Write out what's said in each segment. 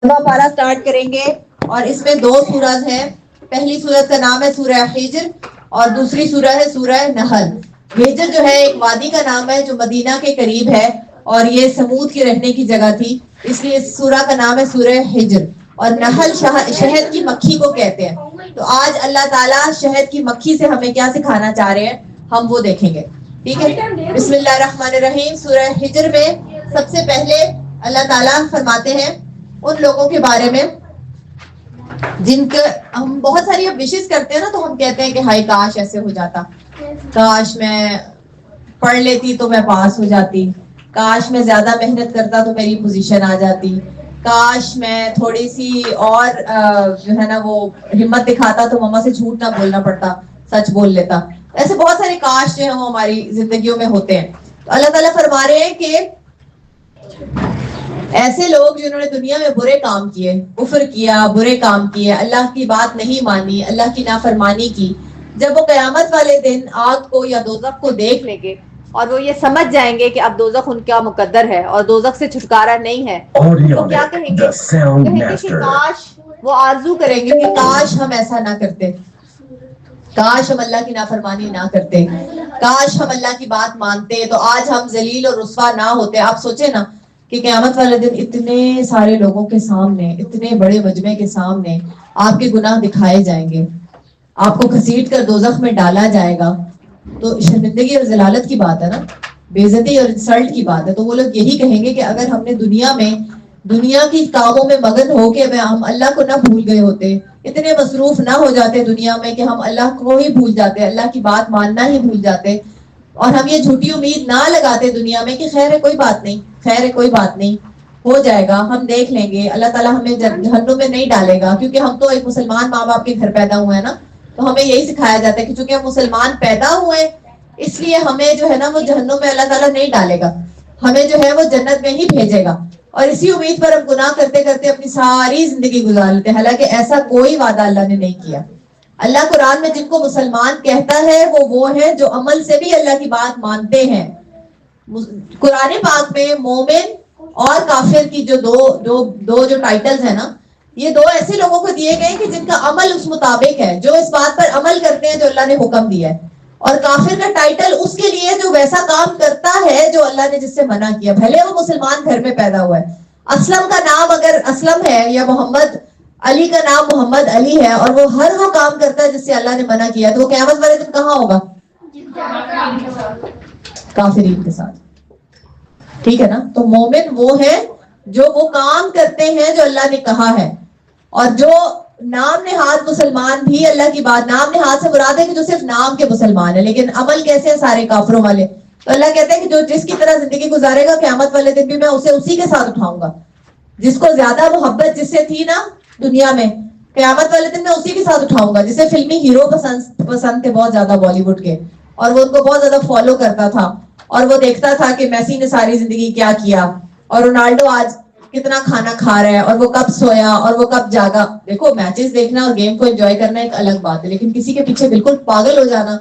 پارا سٹارٹ کریں گے اور اس میں دو سورت ہیں. پہلی سورت کا نام ہے سورہ حجر اور دوسری سورہ ہے سورہ نحل. حجر جو ہے ایک وادی کا نام ہے جو مدینہ کے قریب ہے اور یہ سمود کی رہنے کی جگہ تھی, اس لیے اس سورہ کا نام ہے سورہ حجر. اور نحل شہد کی مکھی کو کہتے ہیں. تو آج اللہ تعالیٰ شہد کی مکھی سے ہمیں کیا سکھانا چاہ رہے ہیں ہم وہ دیکھیں گے. ٹھیک ہے, بسم اللہ الرحمن الرحیم. سورہ حجر میں سب سے پہلے اللہ تعالیٰ فرماتے ہیں ان لوگوں کے بارے میں جن کے ہم بہت ساری وشز کرتے ہیں نا, تو ہم کہتے ہیں کہ ہائی کاش ایسے ہو جاتا, کاش میں پڑھ لیتی تو میں پاس ہو جاتی, کاش میں زیادہ محنت کرتا تو میری پوزیشن آ جاتی, کاش میں تھوڑی سی اور جو ہے نا وہ ہمت دکھاتا تو مما سے جھوٹ نہ بولنا پڑتا, سچ بول لیتا. ایسے بہت سارے کاش جو ہیں وہ ہماری زندگیوں میں ہوتے ہیں. تو اللہ تعالیٰ فرما رہے ہیں کہ ایسے لوگ جنہوں نے دنیا میں برے کام کیے, کفر کیا, برے کام کیے, اللہ کی بات نہیں مانی, اللہ کی نافرمانی کی, جب وہ قیامت والے دن آگ کو یا دوزخ کو دیکھ لیں گے اور وہ یہ سمجھ جائیں گے کہ اب دوزخ ان کا مقدر ہے اور دوزخ سے چھٹکارا نہیں ہے, تو کیا کہیں گے؟ کہیں گے کہ کاش, وہ آرزو کریں گے کہ کاش ہم ایسا نہ کرتے, کاش ہم اللہ کی نافرمانی نہ کرتے, کاش ہم اللہ کی بات مانتے تو آج ہم ذلیل اور رسوا نہ ہوتے. آپ سوچیں نا کہ قیامت والے دن اتنے سارے لوگوں کے سامنے, اتنے بڑے مجمع کے سامنے آپ کے گناہ دکھائے جائیں گے, آپ کو گھسیٹ کر دوزخ میں ڈالا جائے گا. تو شرمندگی اور ذلالت کی بات ہے نا, بے عزتی اور انسلٹ کی بات ہے. تو وہ لوگ یہی کہیں گے کہ اگر ہم نے دنیا کی کاموں میں مگن ہو کے ہم اللہ کو نہ بھول گئے ہوتے, اتنے مصروف نہ ہو جاتے دنیا میں کہ ہم اللہ کو ہی بھول جاتے, اللہ کی بات ماننا ہی بھول جاتے, اور ہم یہ جھوٹی امید نہ لگاتے دنیا میں کہ خیر ہے کوئی بات نہیں, خیر ہے کوئی بات نہیں, ہو جائے گا, ہم دیکھ لیں گے, اللہ تعالیٰ ہمیں جہنم میں نہیں ڈالے گا. کیونکہ ہم تو ایک مسلمان ماں باپ کے گھر پیدا ہوئے ہیں نا, تو ہمیں یہی سکھایا جاتا ہے کہ چونکہ ہم مسلمان پیدا ہوئے اس لیے ہمیں جو ہے نا وہ جہنم میں اللہ تعالیٰ نہیں ڈالے گا, ہمیں جو ہے وہ جنت میں ہی بھیجے گا. اور اسی امید پر ہم گناہ کرتے کرتے اپنی ساری زندگی گزار لیتے ہیں, حالانکہ ایسا کوئی وعدہ اللہ نے نہیں کیا. اللہ قرآن میں جن کو مسلمان کہتا ہے وہ ہے جو عمل سے بھی اللہ کی بات مانتے ہیں. قرآن پاک میں مومن اور کافر کی جو دو ٹائٹلز ہیں نا, یہ دو ایسے لوگوں کو دیے گئے کہ جن کا عمل اس مطابق ہے, جو اس بات پر عمل کرتے ہیں جو اللہ نے حکم دیا ہے. اور کافر کا ٹائٹل اس کے لیے جو ویسا کام کرتا ہے جو اللہ نے جس سے منع کیا, بھلے وہ مسلمان گھر میں پیدا ہوا ہے. اسلم کا نام اگر اسلم ہے یا محمد علی کا نام محمد علی ہے اور وہ ہر وہ کام کرتا ہے جس سے اللہ نے منع کیا, تو وہ قیامت والے دن کہاں ہوگا؟ کافرین کے ساتھ. ٹھیک ہے نا. تو مومن وہ ہے جو وہ کام کرتے ہیں جو اللہ نے کہا ہے, اور جو نام نہاد مسلمان بھی اللہ کی بات, نام نہاد سے مراد ہے کہ جو صرف نام کے مسلمان ہے لیکن عمل کیسے ہیں سارے کافروں والے. تو اللہ کہتے ہیں کہ جو جس کی طرح زندگی گزارے گا قیامت والے دن بھی میں اسے اسی کے ساتھ اٹھاؤں گا. جس کو زیادہ محبت جس سے تھی نا دنیا میں, قیامت والے دن میں اسی کے ساتھ اٹھاؤں گا. جسے فلمی ہیرو پسند تھے بہت زیادہ بالی ووڈ کے, اور وہ ان کو بہت زیادہ فالو کرتا تھا, اور وہ دیکھتا تھا کہ میسی نے ساری زندگی کیا کیا, اور رونالڈو آج کتنا کھانا کھا رہا ہے, اور وہ کب سویا اور وہ کب جاگا. دیکھو میچز دیکھنا اور گیم کو انجوائے کرنا ایک الگ بات ہے, لیکن کسی کے پیچھے بالکل پاگل ہو جانا,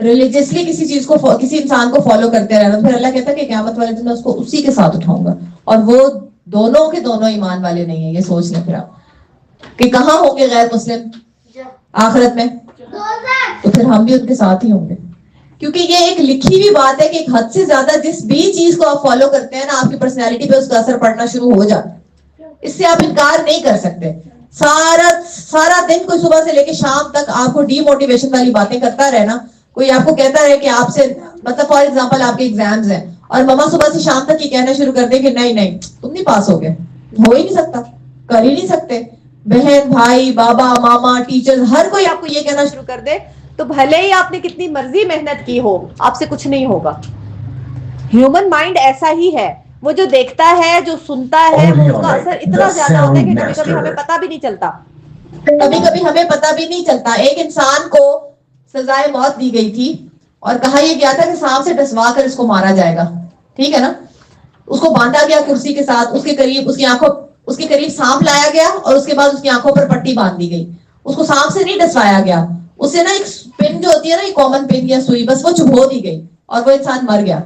ریلیجیسلی کسی چیز کو, کسی انسان کو فالو کرتے رہنا, پھر اللہ کہتا ہے کہ قیامت والے دن میں اس کو اسی کے ساتھ اٹھاؤں گا. اور وہ دونوں کے دونوں ایمان والے نہیں ہیں. یہ سوچ لیں پھر آپ کہ کہاں ہوں گے غیر مسلم آخرت میں, تو پھر ہم بھی ان کے ساتھ ہی ہوں گے. کیونکہ یہ ایک لکھی ہوئی بات ہے کہ ایک حد سے زیادہ جس بھی چیز کو آپ فالو کرتے ہیں نا, آپ کی پرسنالٹی پہ اس کا اثر پڑنا شروع ہو جاتا ہے. اس سے آپ انکار نہیں کر سکتے. سارا دن کوئی صبح سے لے کے شام تک آپ کو ڈی موٹیویشن والی باتیں کرتا رہے نا, کوئی آپ کو کہتا رہے کہ آپ سے, مطلب فار ایگزامپل آپ کے ایگزامز ہیں اور مما صبح سے شام تک یہ کہنا شروع کر دے کہ نہیں تم نہیں پاس ہو گئے, ہو ہی نہیں سکتا, کر ہی نہیں سکتے. بہن بھائی بابا ماما ٹیچر ہر کوئی آپ کو یہ کہنا شروع کر دے, تو بھلے ہی آپ نے کتنی مرضی محنت کی ہو آپ سے کچھ نہیں ہوگا. ہیومن مائنڈ ایسا ہی ہے, وہ جو دیکھتا ہے جو سنتا ہے وہ اس کا اثر اتنا زیادہ ہوتا ہے کہ کبھی کبھی ہمیں پتہ بھی نہیں چلتا. ایک انسان کو سزائے موت دی گئی تھی اور کہا یہ گیا تھا کہ سانپ سے ڈسوا کر اس کو مارا جائے گا. ٹھیک ہے نا. اس کو باندھا گیا کرسی کے ساتھ, اس کے قریب اس کے قریب سانپ لایا گیا اور اس کے بعد اس کی آنکھوں پر پٹی باندھ دی گئی. اس کو سانپ سے نہیں ڈسوایا گیا, اسے نا ایک پن جو ہوتی ہے نا, ایک کامن پن یا سوئی, بس وہ چبھو دی گئی اور وہ انسان مر گیا.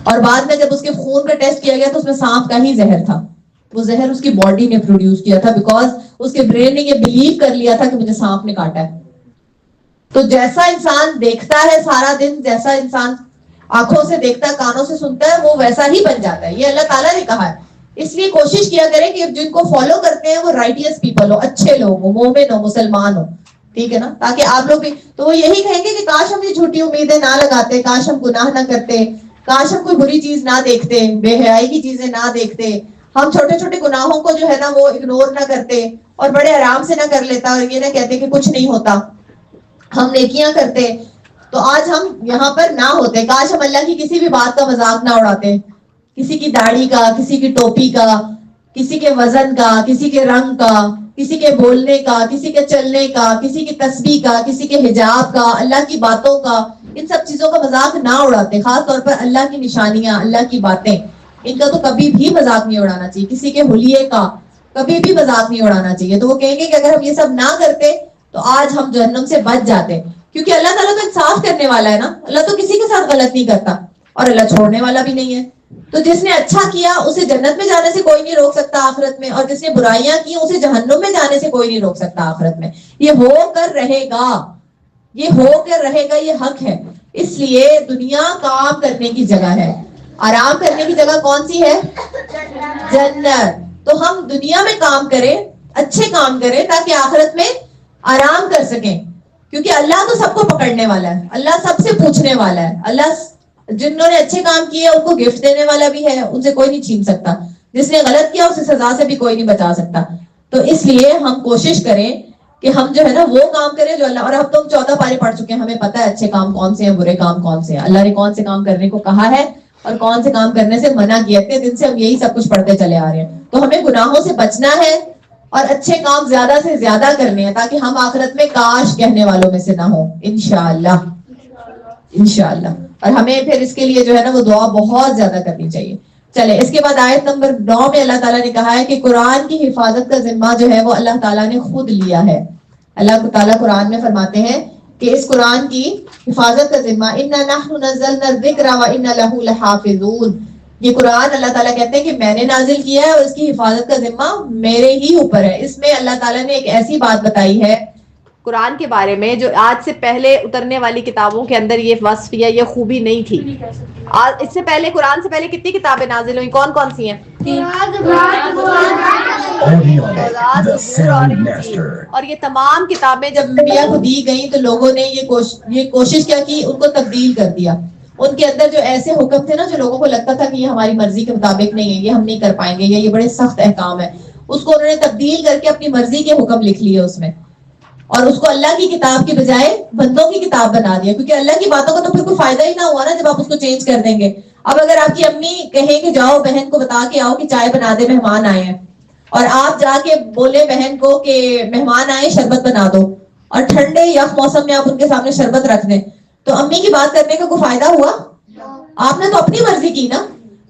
اور بعد میں جب اس کے خون کا ٹیسٹ کیا گیا تو اس میں سانپ کا ہی زہر تھا. وہ زہر اس کی باڈی نے پروڈیوس کیا تھا بیکاز اس کے برین نے یہ بلیو کر لیا تھا کہ مجھے سانپ نے کاٹا ہے. تو جیسا انسان دیکھتا ہے سارا دن, جیسا انسان آنکھوں سے دیکھتا ہے, کانوں سے سنتا ہے, وہ ویسا ہی بن جاتا ہے. یہ اللہ تعالیٰ نے کہا ہے. اس لیے کوشش کیا کریں کہ جن کو فالو کرتے ہیں وہ رائٹیس پیپل ہو, اچھے لوگ ہو, مومن ہو, مسلمان ہو, ٹھیک ہے نا, تاکہ آپ لوگ بھی. تو وہ یہی کہیں گے کہ کاش ہم یہ جھوٹی امیدیں نہ لگاتے, کاش ہم گناہ نہ کرتے, کاش ہم کوئی بری چیز نہ دیکھتے, بے حیائی کی چیزیں نہ دیکھتے, ہم چھوٹے چھوٹے گناہوں کو جو ہے نا وہ اگنور نہ کرتے اور بڑے آرام سے نہ کر لیتا اور یہ نہ کہتے کہ کچھ نہیں ہوتا, ہم نیکیاں کرتے, تو آج ہم یہاں پر نہ ہوتے. کاش ہم اللہ کی کسی بھی بات کا مذاق نہ اڑاتے, کسی کی داڑھی کا, کسی کی ٹوپی کا, کسی کے وزن کا, کسی کے رنگ کا, کسی کے بولنے کا, کسی کے چلنے کا, کسی کی تسبیح کا, کسی کے حجاب کا, اللہ کی باتوں کا, ان سب چیزوں کا مذاق نہ اڑاتے. خاص طور پر اللہ کی نشانیاں, اللہ کی باتیں, ان کا تو کبھی بھی مذاق نہیں اڑانا چاہیے. کسی کے حلیے کا کبھی بھی مذاق نہیں اڑانا چاہیے. تو وہ کہیں گے کہ اگر ہم یہ سب نہ کرتے تو آج ہم جہنم سے بچ جاتے, کیونکہ اللہ تعالیٰ تو انصاف کرنے والا ہے نا. اللہ تو کسی کے ساتھ غلط نہیں کرتا اور اللہ چھوڑنے والا بھی نہیں ہے. تو جس نے اچھا کیا اسے جنت میں جانے سے کوئی نہیں روک سکتا آخرت میں, اور جس نے برائیاں کی اسے جہنم میں جانے سے کوئی نہیں روک سکتا آخرت میں. یہ ہو کر رہے گا, یہ ہو کر رہے گا, یہ حق ہے. اس لیے دنیا کام کرنے کی جگہ ہے, آرام کرنے کی جگہ کون سی ہے؟ جنت. تو ہم دنیا میں کام کریں, اچھے کام کریں تاکہ آخرت میں آرام کر سکیں, کیونکہ اللہ تو سب کو پکڑنے والا ہے, اللہ سب سے پوچھنے والا ہے. اللہ جنہوں نے اچھے کام کیے ان کو گفٹ دینے والا بھی ہے, ان سے کوئی نہیں چھین سکتا. جس نے غلط کیا اسے سزا سے بھی کوئی نہیں بچا سکتا. تو اس لیے ہم کوشش کریں کہ ہم جو ہے نا وہ کام کریں جو اللہ, اور اب تو ہم 14 پارے پڑھ چکے ہیں, ہمیں پتہ ہے اچھے کام کون سے ہیں, برے کام کون سے ہیں, اللہ نے کون سے کام کرنے کو کہا ہے اور کون سے کام کرنے سے منع کیا. اتنے دن سے ہم یہی سب کچھ پڑھتے چلے آ رہے ہیں. تو ہمیں گناہوں سے بچنا ہے اور اچھے کام زیادہ سے زیادہ کرنے ہیں تاکہ ہم آخرت میں کاش کہنے والوں میں سے نہ ہوں, انشاءاللہ انشاءاللہ. اور ہمیں پھر اس کے لیے جو ہے نا وہ دعا بہت زیادہ کرنی چاہیے. چلے اس کے بعد آیت نمبر 9 میں اللہ تعالیٰ نے کہا ہے کہ قرآن کی حفاظت کا ذمہ جو ہے وہ اللہ تعالیٰ نے خود لیا ہے. اللہ تعالیٰ قرآن میں فرماتے ہیں کہ اس قرآن کی حفاظت کا ذمہ اِنَّا نَحْنُ نَزَّلْنَا الذِّكْرَ وَإِنَّا لَهُ لَحَافِظُونَ. یہ قرآن اللہ تعالیٰ کہتے ہیں کہ میں نے نازل کیا ہے اور اس کی حفاظت کا ذمہ میرے ہی اوپر ہے. اس میں اللہ تعالیٰ نے ایک ایسی بات بتائی ہے قرآن کے بارے میں جو آج سے پہلے اترنے والی کتابوں کے اندر یہ وصف یا یہ خوبی نہیں تھی. اس سے پہلے قرآن سے پہلے کتنی کتابیں نازل ہوئی, کون کون سی ہیں؟ اور یہ تمام کتابیں جب انبیاء کو دی گئیں تو لوگوں نے یہ کوشش کیا کہ ان کو تبدیل کر دیا. ان کے اندر جو ایسے حکم تھے نا جو لوگوں کو لگتا تھا کہ یہ ہماری مرضی کے مطابق نہیں ہے, یہ ہم نہیں کر پائیں گے, یہ بڑے سخت احکام ہے, اس کو انہوں نے تبدیل کر کے اپنی مرضی کے حکم لکھ لیے اس میں, اور اس کو اللہ کی کتاب کے بجائے بندوں کی کتاب بنا دیا. کیونکہ اللہ کی باتوں کا تو پھر کوئی فائدہ ہی نہ ہوا نا جب آپ اس کو چینج کر دیں گے. اب اگر آپ کی امی کہیں کہ جاؤ بہن کو بتا کے آؤ کہ چائے بنا دے, مہمان آئے ہیں, اور آپ جا کے بولے بہن کو کہ مہمان آئے شربت بنا دو, اور ٹھنڈے یخ موسم میں آپ ان کے سامنے شربت رکھ دیں, تو امی کی بات کرنے کا کوئی فائدہ ہوا؟ آپ نے تو اپنی مرضی کی نا.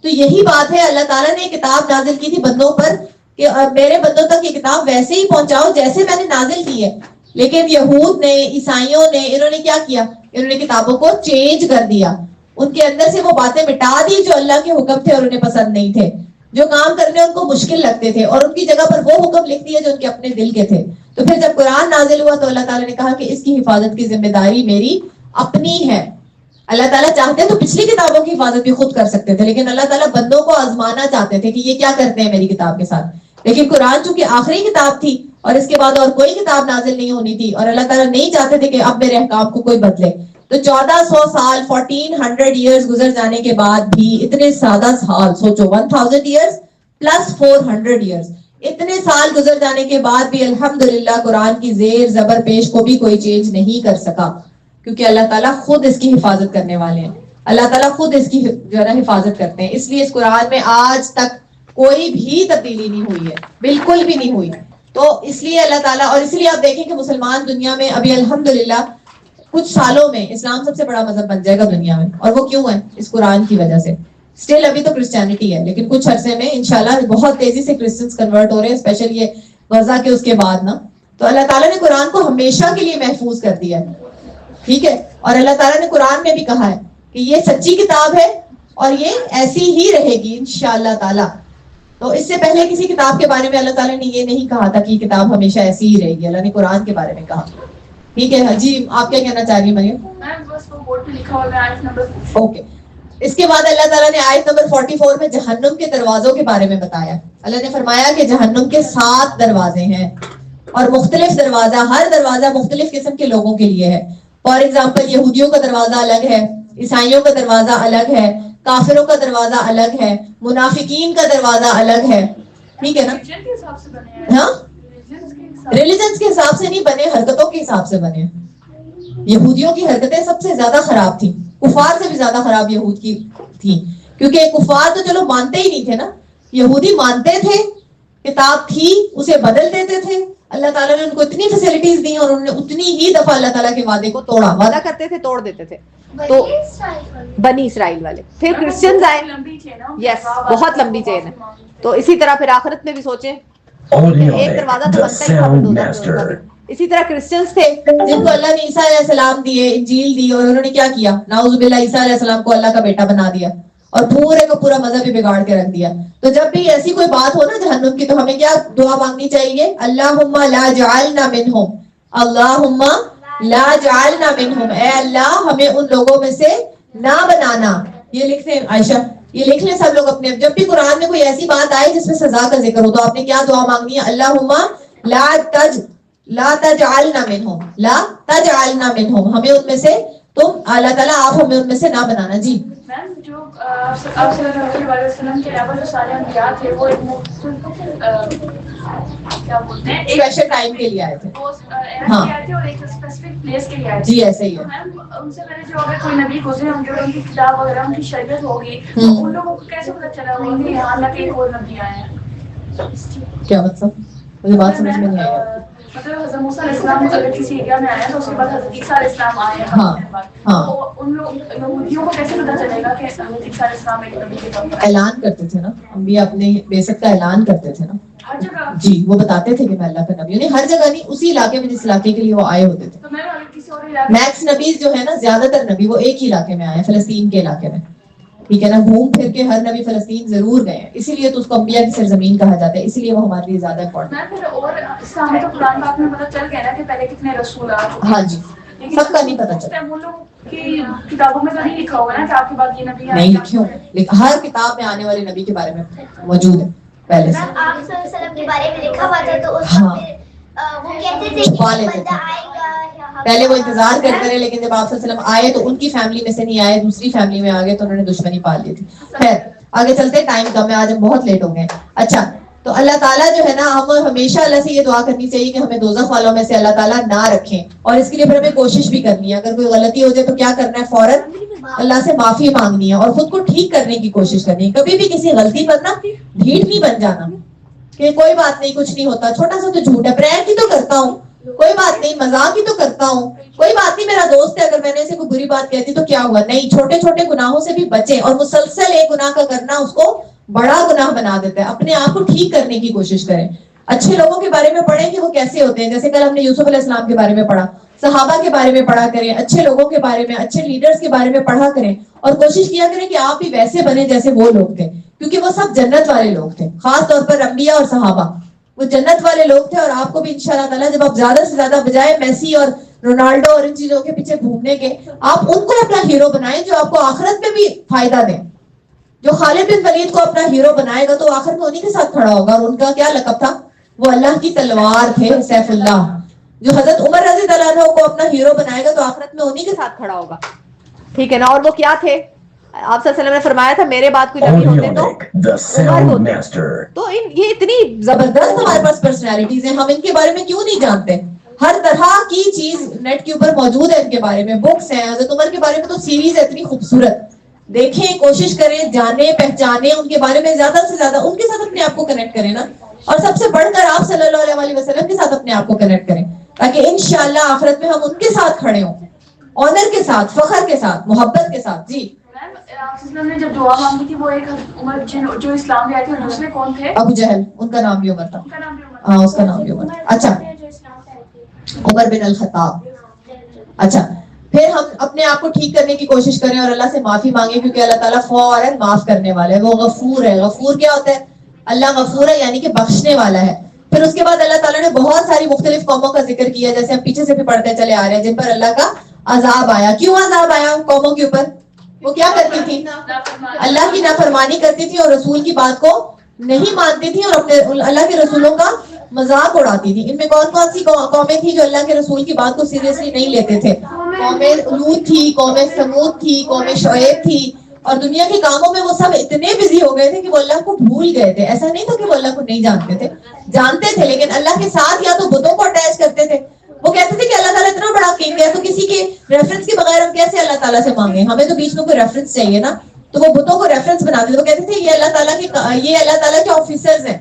تو یہی بات ہے, اللہ تعالیٰ نے کتاب نازل کی تھی بندوں پر کہ میرے بندوں تک یہ کتاب ویسے ہی پہنچاؤ جیسے میں نے نازل کی ہے. لیکن یہود نے, عیسائیوں نے, انہوں نے کیا کیا؟ انہوں نے کتابوں کو چینج کر دیا, ان کے اندر سے وہ باتیں مٹا دی جو اللہ کے حکم تھے اور انہیں پسند نہیں تھے, جو کام کرنے ان کو مشکل لگتے تھے, اور ان کی جگہ پر وہ حکم لکھ دیے جو ان کے اپنے دل کے تھے. تو پھر جب قرآن نازل ہوا تو اللہ تعالیٰ نے کہا کہ اس کی حفاظت کی ذمہ داری میری اپنی ہے. اللہ تعالیٰ چاہتے تو پچھلی کتابوں کی حفاظت بھی خود کر سکتے تھے, لیکن اللہ تعالیٰ بندوں کو آزمانا چاہتے تھے کہ یہ کیا کرتے ہیں میری کتاب کے ساتھ. لیکن قرآن چونکہ آخری کتاب تھی اور اس کے بعد اور کوئی کتاب نازل نہیں ہونی تھی, اور اللہ تعالیٰ نہیں چاہتے تھے کہ اب میرے احکام کو کوئی بدلے, تو 1400 سال 1400 ایئرز گزر جانے کے بعد بھی, اتنے سادہ سال سوچو, 1000 ایئرز پلس 400 ایئرز, اتنے سال گزر جانے کے بعد بھی الحمدللہ قرآن کی زیر زبر پیش کو بھی کوئی چینج نہیں کر سکا, کیونکہ اللہ تعالیٰ خود اس کی حفاظت کرنے والے ہیں. اللہ تعالیٰ خود اس کی جو ہے نا حفاظت کرتے ہیں. اس لیے اس قرآن میں آج تک کوئی بھی تبدیلی نہیں ہوئی ہے, بالکل بھی نہیں ہوئی. تو اس لیے اللہ تعالیٰ, اور اس لیے آپ دیکھیں کہ مسلمان دنیا میں ابھی الحمدللہ کچھ سالوں میں اسلام سب سے بڑا مذہب بن جائے گا دنیا میں, اور وہ کیوں ہے؟ اس قرآن کی وجہ سے. اسٹل ابھی تو کرسچینٹی ہے, لیکن کچھ عرصے میں انشاءاللہ بہت تیزی سے کرسچنز کنورٹ ہو رہے ہیں, اسپیشل یہ غزہ کے اس کے بعد نا. تو اللہ تعالیٰ نے قرآن کو ہمیشہ کے لیے محفوظ کر دیا ہے, ٹھیک ہے. اور اللہ تعالیٰ نے قرآن میں بھی کہا ہے کہ یہ سچی کتاب ہے اور یہ ایسی ہی رہے گی انشاءاللہ تعالیٰ. تو اس سے پہلے کسی کتاب کے بارے میں اللہ تعالیٰ نے یہ نہیں کہا تھا کہ یہ کتاب ہمیشہ ایسی ہی رہے گی. اللہ نے قرآن کے بارے میں کہا. ٹھیک ہے جی, آپ کیا کہنا چاہ رہی ہیں مریم؟ اوکے. اس کے بعد اللہ تعالیٰ نے آیت نمبر 44 میں جہنم کے دروازوں کے بارے میں بتایا. اللہ نے فرمایا کہ جہنم کے 7 دروازے ہیں اور مختلف دروازہ, ہر دروازہ مختلف قسم کے لوگوں کے لیے ہے. فار ایگزامپل یہودیوں کا دروازہ الگ ہے, عیسائیوں کا دروازہ الگ ہے, کافروں کا دروازہ الگ ہے, منافقین کا دروازہ الگ ہے. ٹھیک ہے نا؟ ہاں, ریلیجنس کے حساب سے نہیں بنے, حرکتوں کے حساب سے بنے. یہودیوں کی حرکتیں سب سے زیادہ خراب تھی, کفار سے بھی زیادہ خراب یہود کی تھی, کیونکہ کفار تو چلو مانتے ہی نہیں تھے نا, یہودی مانتے تھے, کتاب تھی اسے بدل دیتے تھے. اللہ تعالیٰ نے ان کو اتنی فیسلٹیز دی اور انہوں نے اتنی ہی دفعہ اللہ تعالیٰ کے وعدے کو توڑا. وعدہ کرتے تھے, توڑ دیتے تھے. تو بنی اسرائیل والے. پھر کرسچنز آئے. یس, بہت لمبی چین ہے. تو اسی طرح پھر آخرت میں بھی سوچیں, ایک دروازہ تو بنتا ہی. اسی طرح کرسچنز تھے جن کو اللہ نے عیسیٰ علیہ السلام دیے, انجیل دی, اور انہوں نے کیا کیا, نعوذ باللہ, عیسیٰ علیہ السلام کو اللہ کا بیٹا بنا دیا اور پورے کو پورا مذہب ہی بگاڑ کے رکھ دیا. تو جب بھی ایسی کوئی بات ہو نا جہنم کی, تو ہمیں کیا دعا مانگنی چاہیے؟ اللہم لا جعلنا منہم, اللہم لا جعلنا منہم, اے اللہ ہمیں ان لوگوں میں سے نہ بنانا. یہ لکھ لیں عائشہ, یہ لکھ لیں سب لوگ اپنے. جب بھی قرآن میں کوئی ایسی بات آئے جس میں سزا کا ذکر ہو, تو آپ نے کیا دعا مانگنی ہے؟ اللہم لا تجعلنا منہم, لا تجعلنا منہم, ہمیں ان میں سے تم, اللہ تعالیٰ آپ ہمیں ان میں سے نہ بنانا. جی میم, جو آپ صلی اللہ علیہ وسلم کے علاوہ جو سارے انبیاء تھے وہ ایک کیا بولتے ہیں, اسپیشل ٹائم کے لیے آئے تھے. ہاں, اور ایک اسپیسیفک پلیس کے لیے آئے تھے. جی ایسے ہی ہے. میم ان سے پہلے جو اگر کوئی نبی گزرے ہوں گے, ان کی کتاب وغیرہ, ان کی شریعت ہوگی, تو ان لوگوں کو کیسے پتہ چلا ہوگا کہ یہاں تک ایک اور نبی آئے ہیں؟ کیا مطلب؟ مجھے بات سمجھ میں نہیں آئی. مطلب حضرت موسیٰ علیہ السلام اگر کسی ایریا میں آئے تو اس کے بعد حضرت عیسیٰ علیہ السلام آئے ہیں. تو ان لوگ یہودیوں کو کیسے پتہ چلے گا کہ حضرت عیسیٰ علیہ السلام ایک نبی کے طور پر اعلان کرتے تھے نا, انبیاء اپنے بعثت کا اعلان کرتے تھے نا ہر جگہ. جی, وہ بتاتے تھے کہ میں اللہ کا نبی ہوں. نہیں, ہر جگہ نہیں, اسی علاقے میں جس علاقے کے لیے وہ آئے ہوتے تھے. تو میں کسی اور علاقے میکس نبیز جو ہے نا, زیادہ تر نبی وہ ایک ہی علاقے میں آئے ہیں, فلسطین کے علاقے میں. ٹھیک ہے نا, گھوم پھر کے ہر نبی فلسطین ضرور گئے ہیں, اسی لیے تو اس کو انبیاء کی سرزمین کہا جاتا ہے, اسی لیے وہ ہمارے لیے زیادہ امپورٹنٹ ہے. اور اسلام میں تو قرآن پاک میں پتہ چل گیا نا کہ پہلے کتنے رسول آ چکے. ہاں جی, سب کا نہیں پتہ چلتا. ان لوگوں کی کتابوں میں تو نہیں لکھا ہوگا نا کہ آپ کے بعد یہ نبی نہیں لکھے ہوں, لیکن ہر کتاب میں آنے والے نبی کے بارے میں موجود ہے پہلے سے. آپ صلی اللہ علیہ وسلم کے بارے میں لکھا ہوا تھا, تو اس ہاں, وہ کہتے تھے چھپا لیتے تھے. پہلے وہ انتظار کرتے رہے, لیکن جب آپ صلی اللہ علیہ وسلم آئے تو ان کی فیملی میں سے نہیں آئے, دوسری فیملی میں آ گئے, تو انہوں نے دشمنی پال لی تھی. خیر آگے چلتے, ٹائم کم ہے, آج ہم بہت لیٹ ہو گئے. اچھا, تو اللہ تعالیٰ جو ہے نا, ہم ہمیشہ اللہ سے یہ دعا کرنی چاہیے کہ ہمیں دوزخ والوں میں سے اللہ تعالیٰ نہ رکھیں, اور اس کے لیے پھر ہمیں کوشش بھی کرنی ہے. اگر کوئی غلطی ہو جائے تو کیا کرنا ہے؟ فوراً اللہ سے معافی مانگنی ہے اور خود کو ٹھیک کرنے کی کوشش کرنی ہے. کبھی بھی کسی غلطی پر نا ڈھیٹ نہیں بن جانا کہ کوئی بات نہیں, کچھ نہیں ہوتا, چھوٹا سا تو جھوٹ ہے, پرینک ہی تو کرتا ہوں, کوئی بات نہیں, مذاق ہی تو کرتا ہوں, کوئی بات نہیں, میرا دوست ہے, اگر میں نے اسے کوئی بری بات کہتی تو کیا ہوا. نہیں, چھوٹے چھوٹے گناہوں سے بھی بچیں, اور مسلسل ایک گناہ کا کرنا اس کو بڑا گناہ بنا دیتا ہے. اپنے آپ کو ٹھیک کرنے کی کوشش کریں. اچھے لوگوں کے بارے میں پڑھیں کہ وہ کیسے ہوتے ہیں, جیسے کل ہم نے یوسف علیہ السلام کے بارے میں پڑھا, صحابہ کے بارے میں پڑھا کریں, اچھے لوگوں کے بارے میں, اچھے لیڈرز کے بارے میں پڑھا کریں, اور کوشش کیا کریں کہ آپ بھی ویسے بنے جیسے وہ لوگ تھے, کیونکہ وہ سب جنت والے لوگ تھے. خاص طور پر انبیاء اور صحابہ وہ جنت والے لوگ تھے. اور آپ کو بھی انشاءاللہ تعالیٰ جب آپ زیادہ سے زیادہ بجائے میسی اور رونالڈو اور ان چیزوں کے پیچھے گھومنے کے, آپ ان کو اپنا ہیرو بنائیں جو آپ کو آخرت میں بھی فائدہ دیں. جو خالد بن ولید کو اپنا ہیرو بنائے گا تو آخرت میں انہی کے ساتھ کھڑا ہوگا. اور ان کا کیا لقب تھا؟ وہ اللہ کی تلوار تھے, سیف اللہ. جو حضرت عمر رضی اللہ عنہ کو اپنا ہیرو بنائے گا تو آخرت میں انہی کے ساتھ کھڑا ہوگا. ٹھیک ہے نا. اور وہ کیا تھے؟ آپ صلی اللہ علیہ وسلم نے فرمایا تھا میرے بعد کوئی نبی ہوتے تو عمر ہوتے. تو یہ اتنی زبردست ہمارے پاس پرسنالٹیز ہیں, ہم ان کے بارے میں کیوں نہیں جانتے؟ ہر طرح کی چیز نیٹ کے اوپر موجود ہے, ان کے بارے میں بکس ہیں. حضرت عمر کے بارے میں تو سیریز ہے اتنی خوبصورت, دیکھیں, کوشش کریں, جانیں, پہچانیں ان کے بارے میں, زیادہ سے زیادہ ان کے ساتھ اپنے آپ کو کنیکٹ کریں نا. اور سب سے بڑھ کر آپ صلی اللہ علیہ وسلم کے ساتھ اپنے آپ کو کنیکٹ کریں, تاکہ انشاءاللہ آخرت میں ہم ان کے ساتھ کھڑے ہوں, آنر کے ساتھ, فخر کے ساتھ, محبت کے ساتھ. جی نے جب دعا مانگی تھی وہ ایک عمر جو اسلام لے آئے تھے, اور دوسرے کون تھے؟ ابو جہل, ان کا نام بھی عمر تھا. ہاں, اس کا نام بھی عمر. اچھا, عمر بن الخطاب. اچھا, پھر ہم اپنے آپ کو ٹھیک کرنے کی کوشش کریں اور اللہ سے معافی مانگیں, کیونکہ اللہ تعالیٰ فوراً معاف کرنے والا ہے. وہ غفور ہے. غفور کیا ہوتا ہے؟ اللہ غفور ہے یعنی کہ بخشنے والا ہے. پھر اس کے بعد اللہ تعالیٰ نے بہت ساری مختلف قوموں کا ذکر کیا, جیسے ہم پیچھے سے بھی پڑھتے چلے آ رہے ہیں, جن پر اللہ کا عذاب آیا. کیوں عذاب آیا قوموں کے اوپر؟ وہ کیا کرتی تھی؟ اللہ کی نافرمانی کرتی تھی اور رسول کی بات کو نہیں مانتی تھی اور اپنے اللہ کے رسولوں کا مذاق اڑاتی تھی. ان میں کون کون سی قومیں تھیں جو اللہ کے رسول کی بات کو سیریسلی نہیں لیتے تھے؟ قوم لوط تھی, قوم سمود تھی, قوم شعیب تھی. اور دنیا کے کاموں میں وہ سب اتنے بزی ہو گئے تھے کہ وہ اللہ کو بھول گئے تھے. ایسا نہیں تھا کہ وہ اللہ کو نہیں جانتے تھے, جانتے تھے, لیکن اللہ کے ساتھ یا تو بتوں کو اٹیچ کرتے تھے. وہ کہتے تھے کہ اللہ تعالیٰ اتنا بڑا کنگ ہے تو کسی کے ریفرنس کے بغیر ہم کیسے اللہ تعالیٰ سے مانگیں, ہمیں تو بیچ میں کوئی ریفرنس چاہیے نا. تو وہ بتوں کو ریفرنس بناتے تھے. وہ کہتے تھے یہ اللہ تعالیٰ کے آفیسرز ہیں.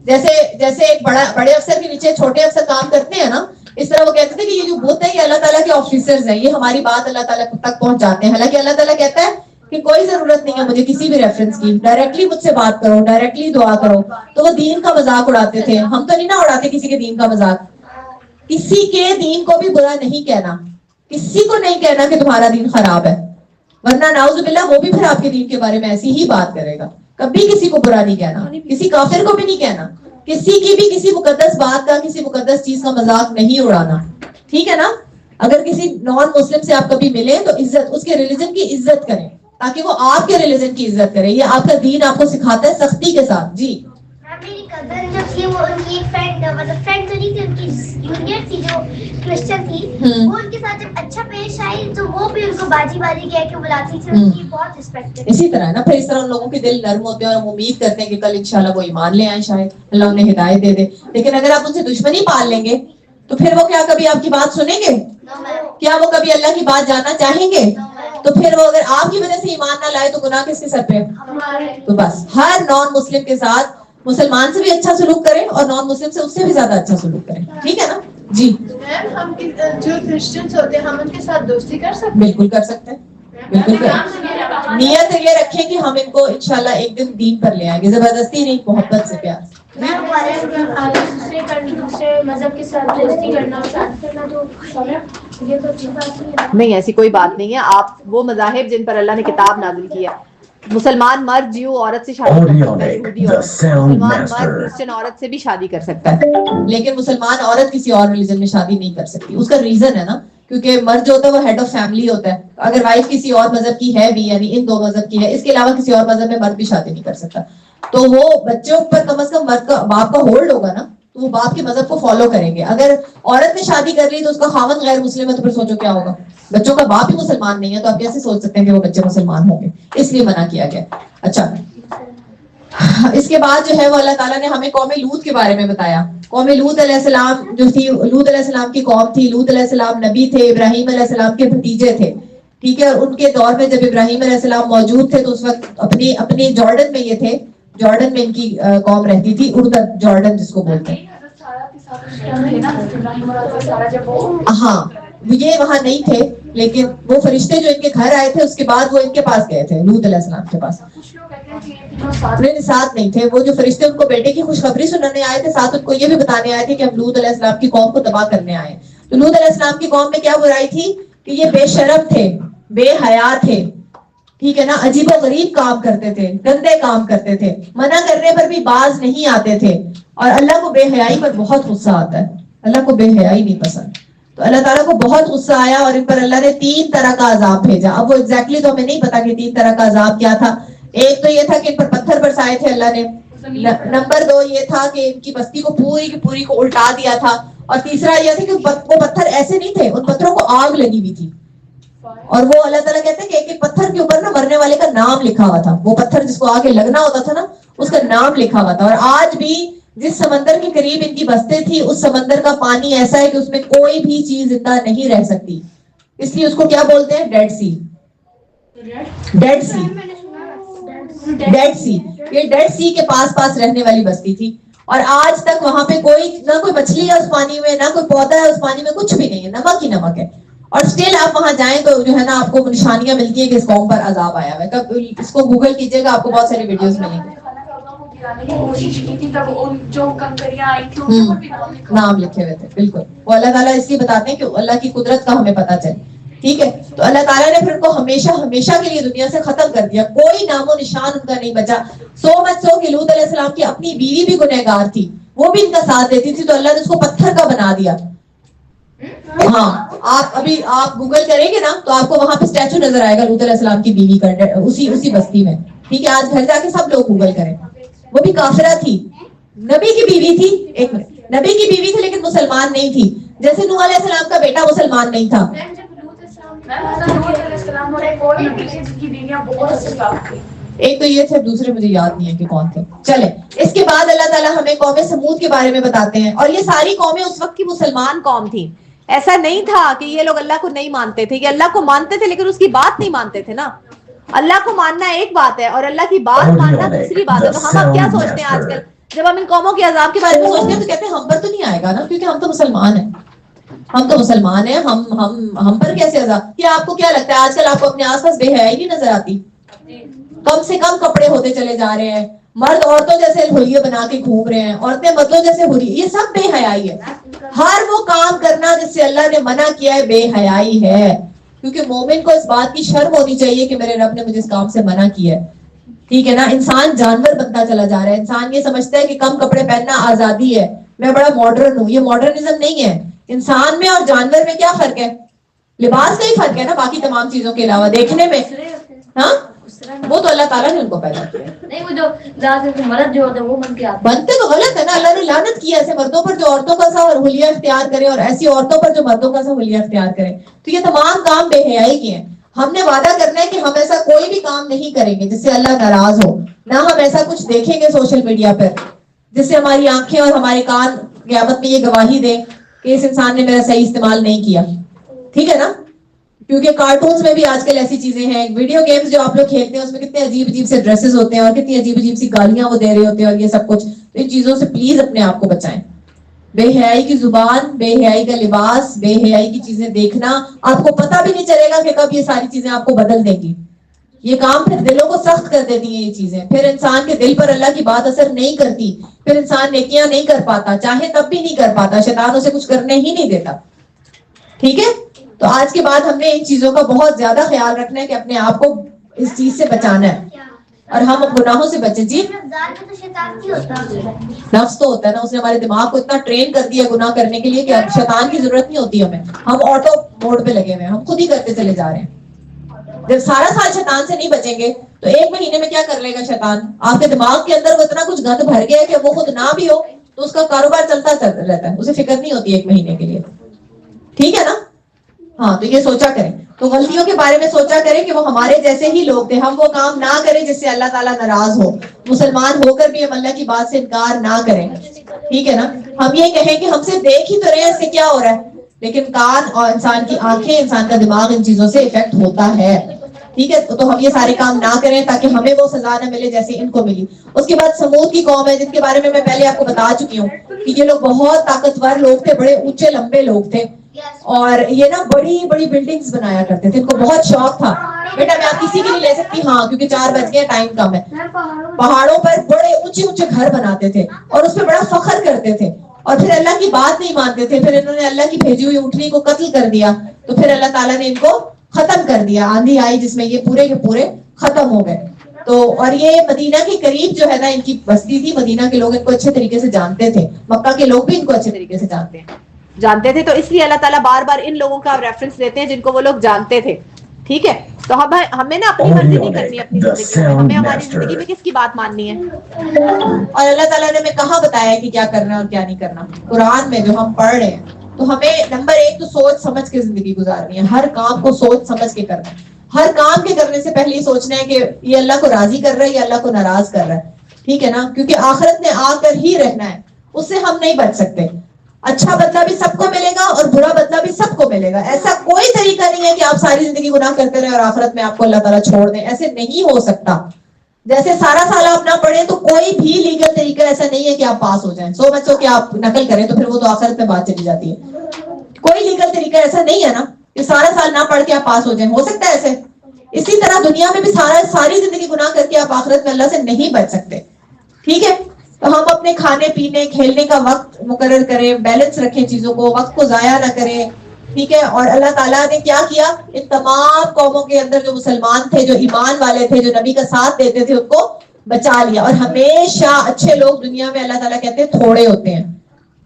جیسے ایک بڑے افسر کے نیچے چھوٹے افسر کام کرتے ہیں نا, اس طرح وہ کہتے تھے کہ یہ جو بت ہے یہ اللہ تعالیٰ کے آفیسرز ہیں, یہ ہماری بات اللہ تعالیٰ تک پہنچاتے ہیں. حالانکہ اللہ تعالیٰ کہتا ہے کہ کوئی ضرورت نہیں ہے مجھے کسی بھی ریفرنس کی, ڈائریکٹلی مجھ سے بات کرو, ڈائریکٹلی دعا کرو. تو وہ دین کا مذاق اڑاتے تھے. ہم تو نہیں نہ اڑاتے کسی کے دین کا مذاق. کسی کے دین کو بھی برا نہیں کہنا, کسی کو نہیں کہنا کہ تمہارا دین خراب ہے, ورنہ نعوذ باللہ وہ بھی پھر آپ کے دین کے بارے میں ایسی ہی بات کرے گا. کبھی کسی کو برا نہیں کہنا, کسی کافر کو بھی نہیں کہنا, کسی کی بھی کسی مقدس بات کا, کسی مقدس چیز کا مذاق نہیں اڑانا, ٹھیک ہے نا. اگر کسی نان مسلم سے آپ کبھی ملیں تو عزت, اس کے ریلیجن کی عزت کریں تاکہ وہ آپ کے ریلیجن کی عزت کرے. یہ آپ کا دین آپ کو سکھاتا ہے سختی کے ساتھ. جی میری کزن جو تھی وہ ان کی ایک فرینڈ, مطلب فرینڈ تو نہیں تھی, ان کی جونیئر تھی جو کرسچن تھی, وہ ان کے ساتھ جب اچھا پیش آئی تو وہ بھی ان کو باجی باجی کہہ کے بلاتی تھی, ان کی بہت رسپیکٹ کرتی. اسی طرح ہے نا, پھر اس طرح ان لوگوں کے دل نرم ہوتے ہیں اور ہم امید کرتے ہیں کہ کل انشاءاللہ وہ ایمان لے آئیں, شاید اللہ انہیں ہدایت دے دے. لیکن اگر آپ ان سے دشمنی پال لیں گے تو پھر وہ کیا کبھی آپ کی بات سنیں گے؟ کیا وہ کبھی اللہ کی بات جاننا چاہیں گے؟ تو پھر وہ اگر آپ کی وجہ سے ایمان نہ لائے تو گناہ کس کے سر پہ؟ تو بس ہر نان مسلم کے ساتھ مسلمان سے بھی اچھا سلوک کریں اور نان مسلم سے اس سے بھی زیادہ اچھا سلوک کریں, ٹھیک ہے نا. جی میم ہم جو کرسچنس ہوتے ہیں ہم ان کے ساتھ دوستی کر سکتے ہیں؟ بالکل کر سکتے ہیں, بالکل کر. نیت یہ رکھیں کہ ہم ان کو انشاءاللہ ایک دن دین پر لے آئیں گے, زبردستی نہیں, محبت سے, پیار سے. دوسرے مذہب کے ساتھ دوستی کرنا نہیں, ایسی کوئی بات نہیں ہے. آپ وہ مذاہب جن پر اللہ نے کتاب نازل کی ہے, مسلمان مرد جیو عورت سے شادی کر سکتا ہے, مسلمان مرد کرسچن عورت سے بھی شادی کر سکتا ہے, لیکن مسلمان عورت کسی اور ریلیجن میں شادی نہیں کر سکتی. اس کا ریزن ہے نا, کیونکہ مرد جو ہوتا ہے وہ ہیڈ آف فیملی ہوتا ہے. اگر وائف کسی اور مذہب کی ہے بھی, یعنی ان دو مذہب کی ہے, اس کے علاوہ کسی اور مذہب میں مرد بھی شادی نہیں کر سکتا. تو وہ بچوں پر کم از کم مرد کا, باپ کا ہولڈ ہوگا نا, تو وہ باپ کے مذہب کو فالو کریں گے. اگر عورت نے شادی کر لی تو اس کا خاوند غیر مسلم ہے تو پھر سوچو کیا ہوگا. بچوں کا باپ ہی مسلمان نہیں ہے تو آپ کیسے سوچ سکتے ہیں کہ وہ بچے مسلمان ہوں گے, اس لیے منع کیا گیا. اچھا, اس کے بعد جو ہے وہ اللہ تعالیٰ نے ہمیں قوم لوط کے بارے میں بتایا. قوم لوط علیہ السلام جو تھی, لوط علیہ السلام کی قوم تھی. لوط علیہ السلام نبی تھے, ابراہیم علیہ السلام کے بھتیجے تھے, ٹھیک ہے. ان کے دور میں جب ابراہیم علیہ السلام موجود تھے تو اس وقت اپنی جارڈن میں یہ تھے, جارڈن میں ان کی قوم رہتی تھی, اردن جارڈن جس کو بولتے ہیں. ہاں, یہ وہاں نہیں تھے, لیکن وہ فرشتے جو ان کے گھر آئے تھے اس کے بعد وہ ان کے پاس گئے تھے, لوط علیہ السلام کے پاس. ساتھ نہیں تھے وہ جو فرشتے ان کو بیٹے کی خوشخبری سنانے آئے تھے, ساتھ ان کو یہ بھی بتانے آئے تھے کہ ہم لوط علیہ السلام کی قوم کو تباہ کرنے آئے. تو لوط علیہ السلام کی قوم میں کیا برائی تھی کہ یہ بے شرم تھے, بے حیا تھے, ٹھیک ہے نا, عجیب و غریب کام کرتے تھے, گندے کام کرتے تھے, منع کرنے پر بھی باز نہیں آتے تھے. اور اللہ کو بے حیائی پر بہت غصہ آتا ہے, اللہ کو بے حیائی نہیں پسند. تو اللہ تعالیٰ کو بہت غصہ آیا اور ان پر اللہ نے 3 طرح کا عذاب بھیجا. اب وہ ایگزیکٹلی تو ہمیں نہیں پتا کہ 3 طرح کا عذاب کیا تھا. ایک تو یہ تھا کہ ان پر پتھر برسائے تھے اللہ نے, نمبر 2 یہ تھا کہ ان کی بستی کو پوری کی پوری کو الٹا دیا تھا, اور تیسرا یہ تھا کہ وہ پتھر ایسے نہیں تھے, ان پتھروں کو آگ لگی ہوئی تھی. اور وہ اللہ تعالیٰ کہتے ہیں کہ ایک پتھر کے اوپر نا مرنے والے کا نام لکھا ہوا تھا. وہ پتھر جس کو آگے لگنا ہوتا تھا نا, اس کا نام لکھا ہوا تھا. اور آج بھی جس سمندر کے قریب ان کی بستی تھی, اس سمندر کا پانی ایسا ہے کہ اس میں کوئی بھی چیز زندہ نہیں رہ سکتی, اس لیے اس کو کیا بولتے ہیں, did see. Did see, did see, یہ ڈیڈ سی کے پاس رہنے والی بستی تھی. اور آج تک وہاں پہ نہ کوئی مچھلی ہے اس پانی میں, نہ کوئی پودا ہے اس پانی میں, کچھ بھی نہیں ہے, نمک ہی نمک ہے. اور اسٹل آپ وہاں جائیں تو جو ہے نا آپ کو نشانیاں ملتی ہیں کہ اس قوم پر عذاب آیا ہوا ہے. اس کو گوگل کیجئے گا, آپ کو بہت ساری ویڈیوز ملیں گے. نام لکھے ہوئے تھے, بالکل. وہ اللہ تعالیٰ اس لیے بتاتے ہیں کہ اللہ کی قدرت کا ہمیں پتہ چلے. ٹھیک ہے. تو اللہ تعالیٰ نے پھر ان کو ہمیشہ ہمیشہ کے لیے دنیا سے ختم کر دیا, کوئی نام و نشان ان کا نہیں بچا. سو مچ سو کہ لوط علیہ السلام کی اپنی بیوی بھی گنہگار تھی, وہ بھی ان کا ساتھ دیتی تھی, تو اللہ نے اس کو پتھر کا بنا دیا. ہاں آپ گوگل کریں گے نا تو آپ کو وہاں پہ اسٹیچو نظر آئے گا لوط علیہ السلام کی بیوی کا, اسی بستی میں. ٹھیک ہے, آج گھر جا کے سب لوگ گوگل کریں. وہ بھی کافرہ تھی, نبی کی بیوی تھی. ایک منٹ, نبی کی بیوی تھی لیکن مسلمان نہیں تھی, جیسے نوح علیہ السلام کا بیٹا مسلمان نہیں تھا. ایک تو یہ تھے, دوسرے مجھے یاد نہیں ہے کہ کون تھے. چلے, اس کے بعد اللہ تعالیٰ ہمیں قوم سمود کے بارے میں بتاتے ہیں. اور یہ ساری قومیں اس وقت کی مسلمان قوم تھی. ایسا نہیں تھا کہ یہ لوگ اللہ کو نہیں مانتے تھے, یہ اللہ کو مانتے تھے لیکن اس کی بات نہیں مانتے تھے نا. اللہ کو ماننا ایک بات ہے اور اللہ کی بات ماننا دوسری بات ہے. تو ہم اب کیا سوچتے ہیں آج کل جب ہم ان قوموں کے عذاب کے بارے میں سوچتے ہیں تو کہتے ہیں ہم پر تو نہیں آئے گا نا, کیونکہ ہم تو مسلمان ہیں. ہم تو مسلمان ہیں, ہم پر کیسے عذاب. کیا آپ کو کیا لگتا ہے آج کل آپ کو اپنے آس پاس بے حیائی نہیں نظر آتی؟ کم سے کم کپڑے ہوتے چلے جا رہے ہیں, مرد عورتوں جیسے ہولیے بنا کے گھوم رہے ہیں, عورتیں مردوں جیسے ہو رہی, یہ سب بے حیائی ہے. ہر وہ کام کرنا جس سے اللہ نے منع کیا ہے بے حیائی ہے, کیونکہ مومن کو اس بات کی شرم ہونی چاہیے کہ میرے رب نے مجھے اس کام سے منع کیا ہے. ٹھیک ہے نا, انسان جانور بنتا چلا جا رہا ہے. انسان یہ سمجھتا ہے کہ کم کپڑے پہننا آزادی ہے, میں بڑا ماڈرن ہوں. یہ ماڈرنزم نہیں ہے. انسان میں اور جانور میں کیا فرق ہے؟ لباس کا ہی فرق ہے نا, باقی تمام چیزوں کے علاوہ دیکھنے میں. ہاں, وہ تو اللہ تعالیٰ نے ان کو پیدا کیا. نہیں, وہ جو زیادہ مرد جو ہوتے ہیں وہ بن کے آتے بنتے تو غلط ہے نا. اللہ نے لعنت کیا ایسے مردوں پر جو عورتوں کا سا حلیہ اختیار کرے, اور ایسی عورتوں پر جو مردوں کا سا حلیہ اختیار کرے. تو یہ تمام کام بے حیائی کے ہیں. ہم نے وعدہ کرنا ہے کہ ہم ایسا کوئی بھی کام نہیں کریں گے جس سے اللہ ناراض ہو. نہ ہم ایسا کچھ دیکھیں گے سوشل میڈیا پر جس سے ہماری آنکھیں اور ہمارے کان قیامت میں یہ گواہی دیں کہ اس انسان نے میرا صحیح استعمال نہیں کیا. ٹھیک ہے نا, کیونکہ کارٹونز میں بھی آج کل ایسی چیزیں ہیں. ویڈیو گیمز جو آپ لوگ کھیلتے ہیں اس میں کتنے عجیب عجیب سے ڈریسز ہوتے ہیں اور کتنی عجیب عجیب سی گالیاں وہ دے رہے ہوتے ہیں اور یہ سب کچھ. تو ان چیزوں سے پلیز اپنے آپ کو بچائیں. بے حیائی کی زبان, بے حیائی کا لباس, بے حیائی کی چیزیں دیکھنا, آپ کو پتہ بھی نہیں چلے گا کہ کب یہ ساری چیزیں آپ کو بدل دیں گی. یہ کام پھر دلوں کو سخت کر دیتی ہیں یہ چیزیں. پھر انسان کے دل پر اللہ کی بات اثر نہیں کرتی, پھر انسان نیکیاں نہیں کر پاتا, چاہے تب بھی نہیں کر پاتا. شیطان اسے کچھ کرنے ہی نہیں دیتا. ٹھیک ہے, تو آج کے بعد ہم نے ان چیزوں کا بہت زیادہ خیال رکھنا ہے کہ اپنے آپ کو اس چیز سے بچانا ہے اور ہم گناہوں سے بچیں. جی, نفس تو ہوتا ہے نا, اس نے ہمارے دماغ کو اتنا ٹرین کر دیا گناہ کرنے کے لیے کہ اب شیطان کی ضرورت نہیں ہوتی ہمیں. ہم آٹو موڈ پہ لگے ہوئے ہیں, ہم خود ہی کرتے چلے جا رہے ہیں. جب سارا سال شیطان سے نہیں بچیں گے تو ایک مہینے میں کیا کر لے گا شیطان؟ آپ کے دماغ کے اندر وہ اتنا کچھ گند بھر گیا ہے کہ وہ خود نہ بھی ہو تو اس کا کاروبار چلتا رہتا ہے, اسے فکر نہیں ہوتی ایک مہینے کے لیے. ٹھیک ہے نا. ہاں, تو یہ سوچا کریں. تو غلطیوں کے بارے میں سوچا کریں کہ وہ ہمارے جیسے ہی لوگ تھے. ہم وہ کام نہ کریں جس سے اللہ تعالیٰ ناراض ہو. مسلمان ہو کر بھی ہم اللہ کی بات سے انکار نہ کریں. ٹھیک ہے نا. ہم یہ کہیں کہ ہم سے دیکھ ہی تو رہے ہیں اس سے کیا ہو رہا ہے, لیکن کان اور انسان کی آنکھیں, انسان کا دماغ ان چیزوں سے افیکٹ ہوتا ہے. ٹھیک ہے, تو ہم یہ سارے کام نہ کریں تاکہ ہمیں وہ سزا نہ ملے جیسے ان کو ملی. اس کے بعد سمود کی قوم ہے جن کے بارے میں پہلے آپ کو بتا چکی ہوں کہ یہ لوگ بہت طاقتور لوگ تھے, بڑے اونچے لمبے لوگ تھے, اور یہ نا بڑی بڑی بلڈنگز بنایا کرتے تھے. ان کو بہت شوق تھا. بیٹا میں آپ کسی کی نہیں لے سکتی, ہاں, کیونکہ 4 بج گئے, ٹائم کم ہے. پہاڑوں پر بڑے اونچے اونچے گھر بناتے تھے اور اس پہ بڑا فخر کرتے تھے, اور پھر اللہ کی بات نہیں مانتے تھے. پھر انہوں نے اللہ کی بھیجی ہوئی اونٹنی کو قتل کر دیا, تو پھر اللہ تعالیٰ نے ان کو ختم کر دیا. آندھی آئی جس میں یہ پورے کے پورے ختم ہو گئے. تو اور یہ مدینہ کے قریب جو ہے نا ان کی بستی تھی. مدینہ کے لوگ ان کو اچھے طریقے سے جانتے تھے, مکہ کے لوگ بھی ان کو اچھے طریقے سے جانتے تھے. تو اس لیے اللہ تعالیٰ بار بار ان لوگوں کا ریفرنس لیتے ہیں جن کو وہ لوگ جانتے تھے. ٹھیک ہے, تو ہمیں نا اپنی مرضی نہیں کرنی اپنی زندگی میں, ہمیں ہماری زندگی میں کس کی بات ماننی ہے. اور اللہ تعالیٰ نے ہمیں کہاں بتایا ہے کہ کیا کرنا ہے اور کیا نہیں کرنا. قرآن میں جو ہم پڑھ رہے ہیں, تو ہمیں نمبر 1 تو سوچ سمجھ کے زندگی گزارنی ہے. ہر کام کو سوچ سمجھ کے کرنا ہے. ہر کام کے کرنے سے پہلے یہ سوچنا ہے کہ یہ اللہ کو راضی کر رہا ہے یا اللہ کو ناراض کر رہا ہے. ٹھیک ہے نا, کیونکہ آخرت میں آ کر ہی رہنا ہے, اس سے ہم نہیں بچ سکتے. اچھا بدلہ بھی سب کو ملے گا اور برا بدلہ بھی سب کو ملے گا. ایسا کوئی طریقہ نہیں ہے کہ آپ ساری زندگی گناہ کرتے رہے اور آخرت میں آپ کو اللہ تعالیٰ چھوڑ دیں. ایسے نہیں ہو سکتا. جیسے سارا سال آپ نہ پڑھیں تو کوئی بھی لیگل طریقہ ایسا نہیں ہے کہ آپ پاس ہو جائیں. سو بچوں کہ آپ نقل کریں تو پھر وہ تو آخرت میں بات چلی جاتی ہے. کوئی لیگل طریقہ ایسا نہیں ہے نا کہ سارا سال نہ پڑھ کے آپ پاس ہو جائیں. ہو سکتا ہے ایسے؟ اسی طرح دنیا میں بھی ساری زندگی گناہ کر کے آپ آخرت میں اللہ سے نہیں بچ سکتے. ٹھیک ہے, تو ہم اپنے کھانے پینے کھیلنے کا وقت مقرر کریں, بیلنس رکھیں چیزوں کو, وقت کو ضائع نہ کریں. ٹھیک ہے. اور اللہ تعالیٰ نے کیا کیا, ان تمام قوموں کے اندر جو مسلمان تھے, جو ایمان والے تھے, جو نبی کا ساتھ دیتے تھے, ان کو بچا لیا. اور ہمیشہ اچھے لوگ دنیا میں اللہ تعالیٰ کہتے ہیں تھوڑے ہوتے ہیں.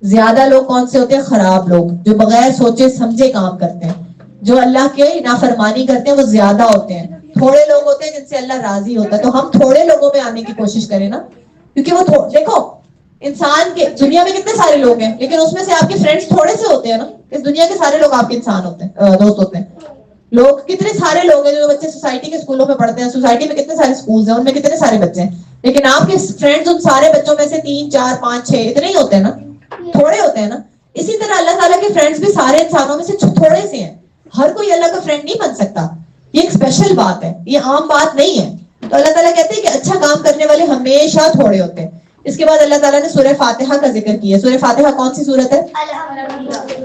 زیادہ لوگ کون سے ہوتے ہیں؟ خراب لوگ, جو بغیر سوچے سمجھے کام کرتے ہیں, جو اللہ کے نافرمانی کرتے ہیں وہ زیادہ ہوتے ہیں. تھوڑے لوگ ہوتے ہیں جن سے اللہ راضی ہوتا ہے. تو ہم تھوڑے لوگوں میں آنے کی کوشش کریں نا, کیونکہ وہ دیکھو انسان کے دنیا میں کتنے سارے لوگ ہیں, لیکن اس میں سے آپ کے فرینڈس تھوڑے سے ہوتے ہیں نا. اس دنیا کے سارے لوگ آپ کے انسان ہوتے ہیں, دوست ہوتے ہیں. لوگ کتنے سارے لوگ ہیں جو بچے سوسائٹی کے اسکولوں میں پڑھتے ہیں, سوسائٹی میں کتنے سارے اسکولز ہیں, ان میں کتنے سارے بچے ہیں, لیکن آپ کے فرینڈز ان سارے بچوں میں سے 3 4 5 6 اتنے ہی ہوتے ہیں نا, تھوڑے ہوتے ہیں نا. اسی طرح اللہ تعالیٰ کے فرینڈز بھی سارے انسانوں میں سے تھوڑے سے ہیں. ہر کوئی اللہ کا فرینڈ نہیں بن سکتا, یہ ایک اسپیشل بات ہے, یہ عام بات نہیں ہے. تو اللہ تعالیٰ کہتے ہیں کہ اچھا کام کرنے والے ہمیشہ تھوڑے ہوتے ہیں. اس کے بعد اللہ تعالیٰ نے سورہ فاتحہ کا ذکر کیا. سورہ فاتحہ کون سی سورت ہے؟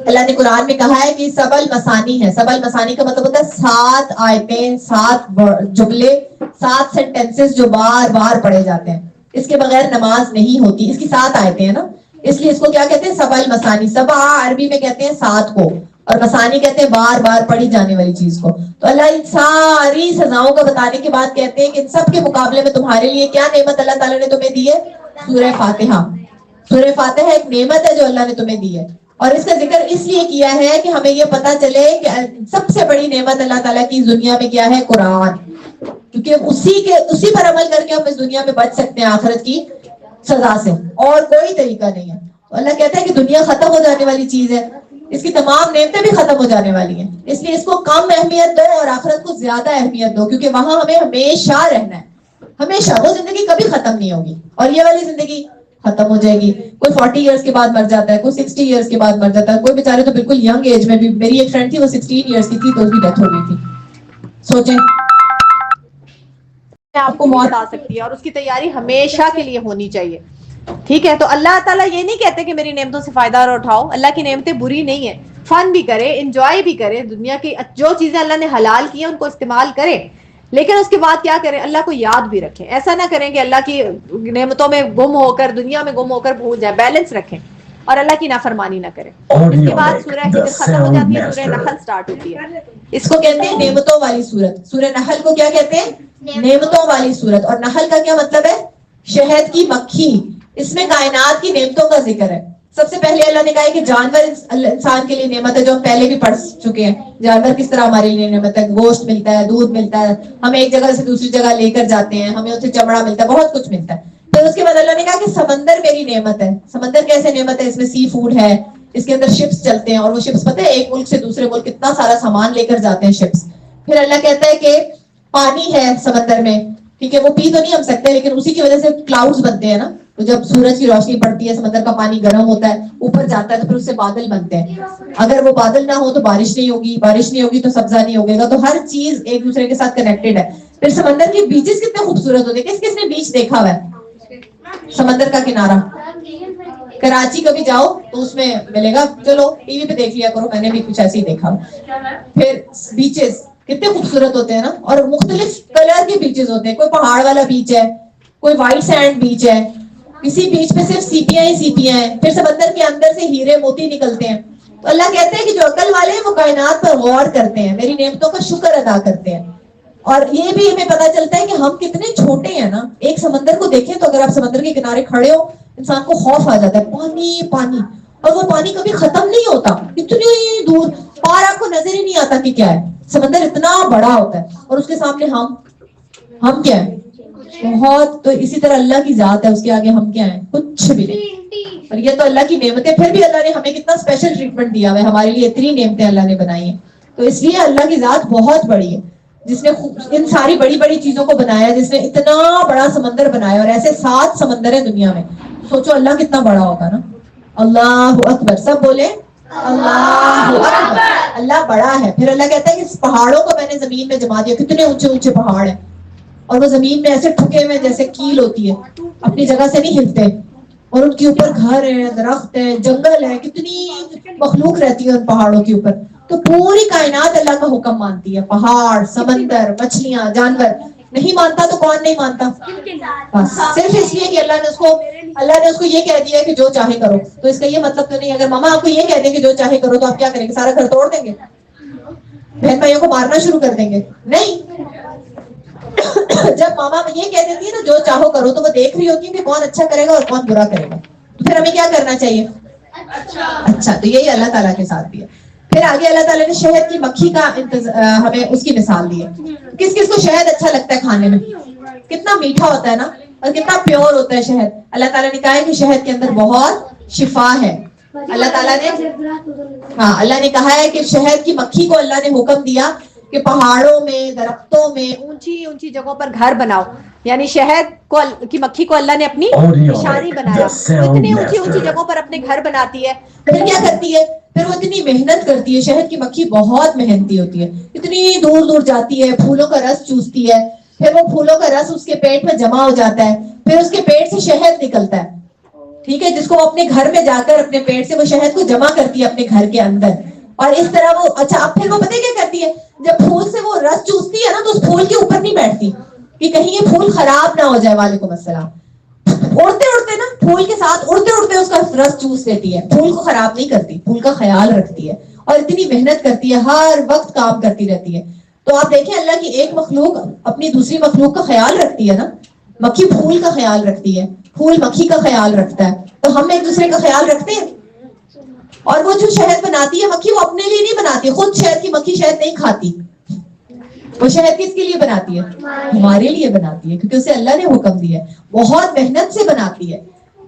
اللہ نے قرآن میں کہا ہے کہ سبل مسانی ہے. سبل مسانی کا مطلب ہوتا ہے 7 آیتیں, 7 جملے, 7 سینٹینسز جو بار بار پڑھے جاتے ہیں. اس کے بغیر نماز نہیں ہوتی. اس کی 7 آیتیں ہیں نا, اس لیے اس کو کیا کہتے ہیں؟ سبل مسانی. سبا عربی میں کہتے ہیں 7 کو, اور مسانی کہتے ہیں بار بار پڑھی جانے والی چیز کو. تو اللہ ان ساری سزاؤں کو بتانے کے بعد کہتے ہیں کہ ان سب کے مقابلے میں تمہارے لیے کیا نعمت اللہ تعالیٰ نے تمہیں دی ہے؟ سورہ فاتحہ. سورہ فاتحہ ایک نعمت ہے جو اللہ نے تمہیں دی ہے. اور اس کا ذکر اس لیے کیا ہے کہ ہمیں یہ پتا چلے کہ سب سے بڑی نعمت اللہ تعالیٰ کی دنیا میں کیا ہے؟ قرآن. کیونکہ اسی پر عمل کر کے ہم اس دنیا میں بچ سکتے ہیں آخرت کی سزا سے, اور کوئی طریقہ نہیں ہے. تو اللہ کہتا ہے کہ دنیا ختم ہو جانے والی چیز ہے, اس کی تمام نعمتیں بھی ختم ہو جانے والی ہیں, اس لیے اس کو کم اہمیت دو اور آخرت کو زیادہ اہمیت دو, کیونکہ وہاں ہمیں ہمیشہ رہنا ہے. ہمیشہ وہ زندگی کبھی ختم نہیں ہوگی, اور یہ والی زندگی ختم ہو جائے گی. کوئی 40 ایئرس کے بعد مر جاتا ہے, کوئی 60 ایئرس کے بعد مر جاتا ہے, کوئی بیچارے تو بالکل ینگ ایج میں بھی. میری ایک فرینڈ تھی, وہ 16 ایئرس کی تھی تو اس کی ڈیتھ ہو گئی تھی. سوچیں, آپ کو موت آ سکتی ہے, اور اس کی تیاری ہمیشہ کے لیے ہونی چاہیے. ٹھیک ہے, تو اللہ تعالیٰ یہ نہیں کہتے کہ میری نعمتوں سے فائدہ اٹھاؤ. اللہ کی نعمتیں بری نہیں ہیں, فن بھی کرے, انجوائے بھی کرے, دنیا کی جو چیزیں اللہ نے حلال کی ہیں ان کو استعمال کرے, لیکن اس کے بعد کیا کریں؟ اللہ کو یاد بھی رکھیں. ایسا نہ کریں کہ اللہ کی نعمتوں میں گم ہو کر, دنیا میں گم ہو کر بھول جائے. بیلنس رکھیں اور اللہ کی نافرمانی نہ کریں. اس کے بعد سورہ ہجر ختم ہو جاتی ہے, سورہ نحل سٹارٹ ہوتی ہے. اس کو کہتے ہیں نعمتوں والی سورت. سورہ نحل کو کیا کہتے ہیں؟ نعمتوں والی سورت. اور نحل کا کیا مطلب ہے؟ شہد کی مکھی. اس میں کائنات کی نعمتوں کا ذکر ہے. سب سے پہلے اللہ نے کہا ہے کہ جانور انسان کے لیے نعمت ہے, جو ہم پہلے بھی پڑھ چکے ہیں. جانور کس طرح ہمارے لیے نعمت ہے, گوشت ملتا ہے, دودھ ملتا ہے, ہم ایک جگہ سے دوسری جگہ لے کر جاتے ہیں, ہمیں اسے چمڑا ملتا ہے, بہت کچھ ملتا ہے. پھر اس کے بعد اللہ نے کہا کہ سمندر میری نعمت ہے. سمندر کیسے نعمت ہے؟ اس میں سی فوڈ ہے, اس کے اندر شپس چلتے ہیں, اور وہ شپس پتہ ہے ایک ملک سے دوسرے ملک کتنا سارا سامان لے کر جاتے ہیں شپس. پھر اللہ کہتا ہے کہ پانی ہے سمندر میں, ٹھیک ہے, وہ پی تو نہیں ہم سکتے, لیکن اسی کی وجہ سے کلاؤڈز بنتے ہیں نا. تو جب سورج کی روشنی پڑتی ہے, سمندر کا پانی گرم ہوتا ہے, اوپر جاتا ہے, تو پھر اس سے بادل بنتے ہیں. اگر وہ بادل نہ ہو تو بارش نہیں ہوگی, بارش نہیں ہوگی تو سبزہ نہیں ہوگے گا. تو ہر چیز ایک دوسرے کے ساتھ کنیکٹڈ ہے. پھر سمندر کے بیچز کتنے خوبصورت ہوتے ہیں. کس نے بیچ دیکھا ہوا ہے؟ سمندر کا کنارہ. کراچی کبھی جاؤ تو اس میں ملے گا, چلو ٹی وی پہ دیکھ لیا کرو, میں نے بھی کچھ ایسے ہی دیکھا. پھر بیچز کتنے خوبصورت ہوتے ہیں نا, اور مختلف کلر کے بیچز ہوتے ہیں. کوئی پہاڑ والا بیچ ہے, کوئی وائٹ سینڈ بیچ ہے, کسی بیچ پہ صرف سیپیاں ہی سیپیاں ہیں. پھر سمندر کے اندر سے ہیرے موتی نکلتے ہیں. تو اللہ کہتے ہیں کہ جو عقل والے ہیں وہ کائنات پر غور کرتے ہیں, میری نعمتوں کا شکر ادا کرتے ہیں. اور یہ بھی ہمیں پتا چلتا ہے کہ ہم کتنے چھوٹے ہیں نا. ایک سمندر کو دیکھیں تو اگر آپ سمندر کے کنارے کھڑے ہو, انسان کو خوف آ جاتا ہے. پانی پانی, اور وہ پانی کبھی ختم نہیں ہوتا. اتنی دور پار آپ کو نظر ہی نہیں آتا کہ کیا ہے. سمندر اتنا بڑا ہوتا ہے, اور اس کے سامنے ہم کیا ہے؟ بہت. تو اسی طرح اللہ کی ذات ہے, اس کے آگے ہم کیا ہیں؟ کچھ بھی نہیں. اور یہ تو اللہ کی نعمتیں. پھر بھی اللہ نے ہمیں کتنا اسپیشل ٹریٹمنٹ دیا ہوا ہے, ہمارے لیے اتنی نعمتیں اللہ نے بنائی ہیں. تو اس لیے اللہ کی ذات بہت بڑی ہے, جس نے ان ساری بڑی بڑی چیزوں کو بنایا, جس نے اتنا بڑا سمندر بنایا, اور ایسے 7 سمندر ہیں دنیا میں. سوچو اللہ کتنا بڑا ہوگا نا. اللہ اکبر, سب بولے اللہ اکبر. اللہ بڑا ہے. پھر اللہ کہتا ہے کہ اس پہاڑوں کو میں نے زمین میں جما دیا. کتنے اونچے اونچے پہاڑ ہیں, اور وہ زمین میں ایسے ٹھکے ہوئے جیسے کیل ہوتی ہے, اپنی جگہ سے نہیں ہلتے. اور ان کے اوپر گھر ہیں, درخت ہیں, جنگل ہے, کتنی مخلوق رہتی ہے ان پہاڑوں کے اوپر. تو پوری کائنات اللہ کا حکم مانتی ہے. پہاڑ, سمندر, مچھلیاں, جانور. نہیں مانتا تو کون نہیں مانتا؟ بس صرف اس لیے کہ اللہ نے اس کو اللہ نے اس کو یہ کہہ دیا کہ جو چاہے کرو, تو اس کا یہ مطلب تو نہیں, اگر ماما آپ کو یہ کہہ دیں کہ جو چاہے کرو تو آپ کیا کریں گے, سارا گھر توڑ دیں گے, بہن بھائیوں کو مارنا شروع کر دیں گے؟ نہیں. جب ماما یہ کہہ دیتی ہے نا جو چاہو کرو, تو وہ دیکھ رہی ہوتی ہے کہ کون اچھا کرے گا اور کون برا کرے گا, تو پھر ہمیں کیا کرنا چاہیے؟ اچھا. تو یہی اللہ تعالیٰ کے ساتھ بھی ہے. پھر آگے اللہ تعالیٰ نے شہد کی مکھی کا ہمیں اس کی مثال دی ہے. کس کس کو شہد اچھا لگتا ہے کھانے میں؟ کتنا میٹھا ہوتا ہے نا, اور کتنا پیور ہوتا ہے شہد. اللہ تعالیٰ نے کہا ہے کہ شہد کے اندر بہت شفا ہے. اللہ تعالیٰ نے اللہ نے کہا ہے کہ شہد کی مکھی کو اللہ نے حکم دیا کہ پہاڑوں میں, درختوں میں, اونچی اونچی جگہوں پر گھر بناؤ. یعنی شہد کی مکھی کو اللہ نے اپنی نشانی بنایا. اتنی اونچی اونچی جگہوں پر اپنے گھر بناتی ہے. پھر کیا کرتی ہے؟ پھر وہ اتنی محنت کرتی ہے. شہد کی مکھی بہت محنتی ہوتی ہے, اتنی دور دور جاتی ہے, پھولوں کا رس چوستی ہے. پھر وہ پھولوں کا رس اس کے پیٹ میں جمع ہو جاتا ہے. پھر اس کے پیٹ سے شہد نکلتا ہے, ٹھیک ہے, جس کو وہ اپنے گھر میں جا کر اپنے پیٹ سے وہ شہد کو جمع کرتی ہے اپنے گھر کے اندر. اور اس طرح وہ اب پھر وہ پتہ کیا کرتی ہے, جب پھول سے وہ رس چوستی ہے نا, تو اس پھول کے اوپر نہیں بیٹھتی کہ کہیں یہ پھول خراب نہ ہو جائے. وعلیکم السلام. اڑتے اڑتے نا, پھول کے ساتھ اڑتے اڑتے اس کا رس چوس لیتی ہے. پھول کو خراب نہیں کرتی, پھول کا خیال رکھتی ہے, اور اتنی محنت کرتی ہے, ہر وقت کام کرتی رہتی ہے. تو آپ دیکھیں اللہ کی ایک مخلوق اپنی دوسری مخلوق کا خیال رکھتی ہے نا. مکھی پھول کا خیال رکھتی ہے, پھول مکھی کا خیال رکھتا ہے. تو ہم ایک دوسرے کا خیال رکھتے ہیں. اور وہ جو شہد بناتی ہے مکھی, وہ اپنے لیے نہیں بناتی. خود شہد کی مکھی شہد نہیں کھاتی, وہ شہد کس کے لیے بناتی ہے؟ ہمارے لیے بناتی ہے, کیونکہ اسے اللہ نے حکم دیا ہے. بہت محنت سے بناتی ہے.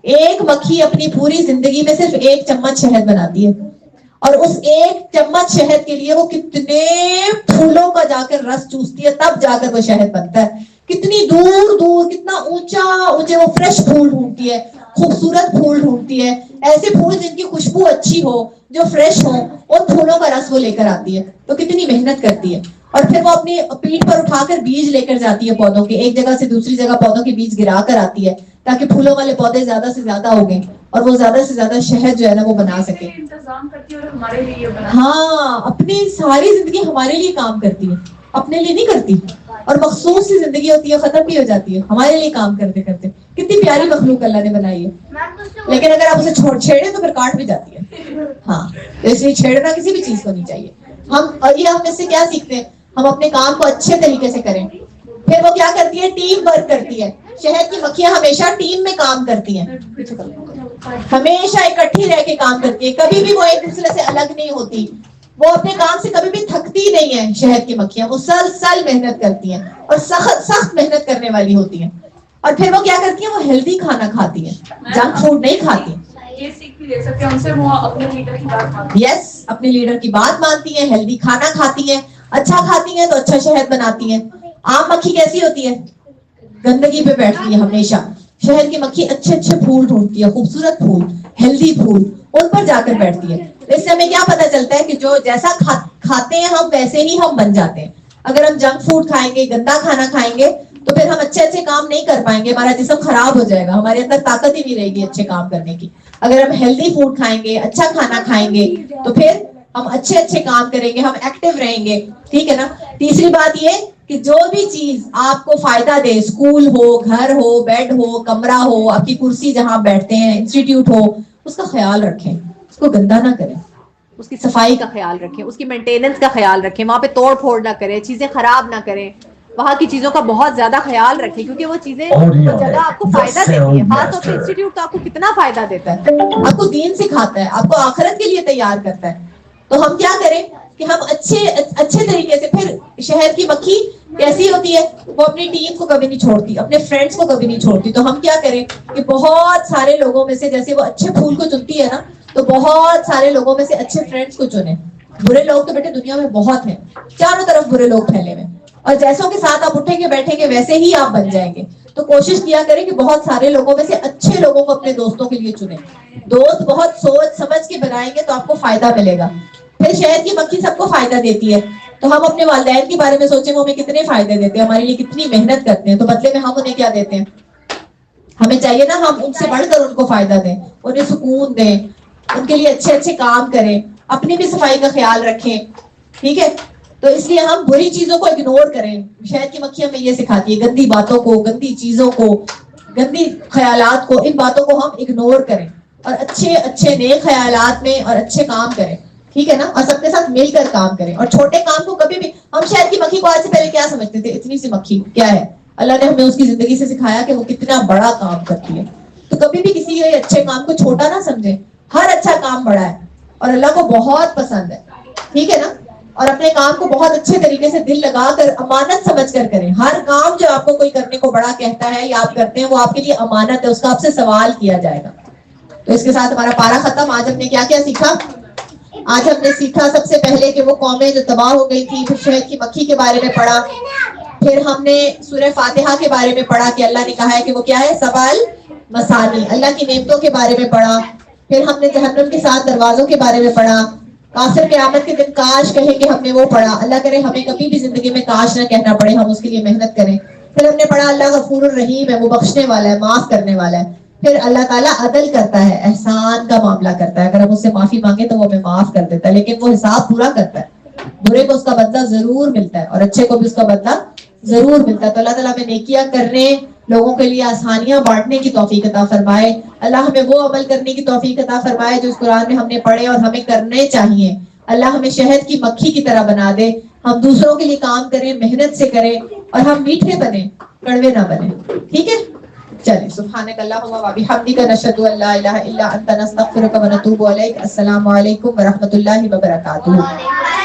ایک مکھی اپنی پوری زندگی میں صرف 1 چمچ شہد بناتی ہے, اور اس 1 چمچ شہد کے لیے وہ کتنے پھولوں کا جا کر رس چوستی ہے, تب جا کر وہ شہد بنتا ہے. کتنی دور دور, کتنا اونچے وہ فریش پھول ڈھونڈتی ہے, خوبصورت پھول ڈھونڈتی ہے, ایسے پھول جن کی خوشبو اچھی ہو, جو فریش ہو, اور پھولوں کا رس وہ لے کر آتی ہے. تو کتنی محنت کرتی ہے. اور پھر وہ اپنی پیٹھ پر اٹھا کر بیج لے کر جاتی ہے پودوں کے, ایک جگہ سے دوسری جگہ پودوں کے بیج گرا کر آتی ہے, تاکہ پھولوں والے پودے زیادہ سے زیادہ ہو گئے, اور وہ زیادہ سے زیادہ شہد جو ہے نا وہ بنا سکے. انتظام کرتی ہے اور ہمارے لیے ہاں, اپنی ساری زندگی ہمارے لیے کام کرتی ہے, اپنے لیے نہیں کرتی. اور مخصوص سی زندگی ہوتی ہے, ختم بھی ہو جاتی ہے, ہمارے لیے کام کرتے کرتے. کتنی پیاری مخلوق اللہ نے بنائی ہے. لیکن اگر آپ اسے چھیڑیں تو پھر کاٹ بھی جاتی ہے. ہاں, اس لیے چھیڑنا کسی بھی چیز کو نہیں چاہیے. اور یہ ہم اس سے کیا سیکھتے ہیں؟ ہم اپنے کام کو اچھے طریقے سے کریں. پھر وہ کیا کرتی ہے؟ ٹیم ورک کرتی ہے. شہد کی مکھیاں ہمیشہ ٹیم میں کام کرتی ہیں, ہمیشہ اکٹھی رہ کے کام کرتی ہے. کبھی بھی وہ ایک دوسرے سے الگ نہیں ہوتی. وہ اپنے کام سے کبھی بھی تھکتی نہیں ہے. شہد کی مکھیاں مسلسل محنت کرتی ہیں, اور سخت محنت کرنے والی ہوتی ہیں. اور پھر وہ کیا کرتی ہیں؟ وہ ہیلدی کھانا کھاتی ہیں, جنک فوڈ نہیں کھاتی. یہ سیکھ بھی لے سکتے ہیں ان سے, وہ اپنے لیڈر کی بات مانتی ہیں. یس, اپنے لیڈر کی بات مانتی ہیں, ہیلدی کھانا کھاتی ہیں, اچھا کھاتی ہیں تو اچھا شہد بناتی ہیں. عام مکھی کیسی ہوتی ہے؟ گندگی پہ بیٹھتی ہے ہمیشہ. شہد کی مکھی اچھے اچھے پھول ڈھونڈتی ہے, خوبصورت پھول, ہیلدی پھول, ان پر جا کر بیٹھتی ہے. اس سے ہمیں کیا پتا چلتا ہے کہ جو جیسا کھاتے ہیں ہم ویسے ہی ہم بن جاتے ہیں. اگر ہم جنک فوڈ کھائیں گے, گندا کھانا کھائیں گے, تو پھر ہم اچھے کام نہیں کر پائیں گے. ہمارا جسم خراب ہو جائے گا, ہمارے اندر طاقت ہی نہیں رہے گی اچھے کام کرنے کی. اگر ہم ہیلدی فوڈ کھائیں گے, اچھا کھانا کھائیں گے, تو پھر ہم اچھے کام کریں گے, ہم ایکٹیو رہیں گے. ٹھیک ہے نا. تیسری بات یہ کہ جو بھی چیز آپ کو فائدہ دے, اسکول ہو, گھر ہو, بیڈ ہو, کمرہ ہو, آپ کی کرسی جہاں بیٹھتے ہیں, انسٹیٹیوٹ ہو, اس کا خیال رکھیں, اس کو گندا نہ کریں, اس کی صفائی کا خیال رکھیں, اس کی مینٹیننس کا خیال رکھیں, وہاں پہ توڑ پھوڑ نہ کریں, چیزیں خراب نہ کریں, وہاں کی چیزوں کا بہت زیادہ خیال رکھیں, کیونکہ وہ چیزیں وہ جگہ آپ کو فائدہ دیتی ہے. خاص طور پہ انسٹیٹیوٹ تو آپ کو کتنا فائدہ دیتا ہے, آپ کو دین سکھاتا ہے, آپ کو آخرت کے لیے تیار کرتا ہے. تو ہم کیا کریں کہ ہم اچھے طریقے سے. پھر شہد کی مکھی کیسی ہوتی ہے؟ وہ اپنی ٹیم کو کبھی نہیں چھوڑتی, اپنے فرینڈس کو کبھی نہیں چھوڑتی. تو ہم کیا کریں کہ بہت سارے لوگوں میں سے, جیسے وہ اچھے پھول کو چنتی ہے نا, تو بہت سارے لوگوں میں سے اچھے فرینڈس کو چنیں. برے لوگ تو بیٹے دنیا میں بہت ہیں, چاروں طرف برے لوگ پھیلے ہوئے, اور جیسوں کے ساتھ آپ اٹھیں گے بیٹھیں گے ویسے ہی آپ بن جائیں گے. تو کوشش کیا کریں کہ بہت سارے لوگوں میں سے اچھے لوگوں کو اپنے دوستوں کے لیے چنیں. دوست بہت سوچ سمجھ کے بنائیں گے تو آپ کو فائدہ ملے گا. پھر شہد کی مکھی سب کو فائدہ دیتی ہے, تو ہم اپنے والدین کے بارے میں سوچیں وہ ہمیں کتنے فائدے دیتے ہیں, ہمارے لیے کتنی محنت کرتے ہیں, تو بدلے میں ہم انہیں کیا دیتے ہیں؟ ہمیں چاہیے نا ہم ان سے بڑھ کر ان کو فائدہ دیں, انہیں سکون دیں, ان کے لیے اچھے کام کریں, اپنی بھی صفائی کا خیال رکھیں. ٹھیک ہے. تو اس لیے ہم بری چیزوں کو اگنور کریں. شہد کی مکھی ہمیں یہ سکھاتی ہے, گندی باتوں کو, گندی چیزوں کو, گندی خیالات کو, ان باتوں کو ہم اگنور کریں اور اچھے اچھے نیک خیالات میں اور اچھے کام کریں, ٹھیک ہے نا, اور سب کے ساتھ مل کر کام کریں. اور چھوٹے کام کو کبھی بھی, ہم شہد کی مکھی کو آج سے پہلے کیا سمجھتے تھے, اتنی سی مکھی کیا ہے, اللہ نے ہمیں اس کی زندگی سے سکھایا کہ وہ کتنا بڑا کام کرتی ہے. تو کبھی بھی کسی کے اچھے کام کو چھوٹا نہ سمجھیں, ہر اچھا کام بڑا ہے اور اللہ کو بہت پسند ہے, ٹھیک ہے نا. اور اپنے کام کو بہت اچھے طریقے سے دل لگا کر امانت سمجھ کر کریں. ہر کام جو آپ کو کوئی کرنے کو بڑا کہتا ہے یا آپ کرتے ہیں وہ آپ کے لیے امانت ہے, اس کا آپ سے سوال کیا جائے گا. تو اس کے ساتھ ہمارا پارا ختم. آج ہم نے کیا کیا سیکھا؟ آج ہم نے سیکھا سب سے پہلے کہ وہ قومیں جو تباہ ہو گئی تھی, پھر شہد کی مکھی کے بارے میں پڑھا, پھر ہم نے سورہ فاتحہ کے بارے میں پڑھا کہ اللہ نے کہا ہے کہ وہ کیا ہے, سوال مسانی, اللہ کی نعمتوں کے بارے میں پڑھا. پھر ہم نے جہنم کے 7 دروازوں کے بارے میں پڑھا. کافر قیامت کے دن کاش کہیں کہ ہم نے وہ پڑھا. اللہ کرے ہمیں کبھی بھی زندگی میں کاش نہ کہنا پڑے, ہم اس کے لیے محنت کریں. پھر ہم نے پڑھا اللہ غفور الرحیم ہے, وہ بخشنے والا ہے, معاف کرنے والا ہے. پھر اللہ تعالیٰ عدل کرتا ہے, احسان کا معاملہ کرتا ہے. اگر ہم اس سے معافی مانگے تو وہ ہمیں معاف کر دیتا ہے, لیکن وہ حساب پورا کرتا ہے. برے کو اس کا بدلہ ضرور ملتا ہے اور اچھے کو بھی اس کا بدلہ ضرور ملتا ہے. تو اللہ تعالیٰ ہمیں نیکیاں کرنے, لوگوں کے لیے آسانیاں بانٹنے کی توفیق عطا فرمائے. اللہ ہمیں وہ عمل کرنے کی توفیق عطا فرمائے جو اس قرآن میں ہم نے پڑھے اور ہمیں کرنے چاہیے. اللہ ہمیں شہد کی مکھی کی طرح بنا دے, ہم دوسروں کے لیے کام کریں, محنت سے کریں, اور ہم میٹھے بنیں, کڑوے نہ بنیں, ٹھیک ہے. چلیں, سبحانک اللہم و بحمدک, نشہد ان لا الہ الا انت, نستغفرک و نتوب الیک. السلام علیکم ورحمۃ اللہ وبرکاتہ.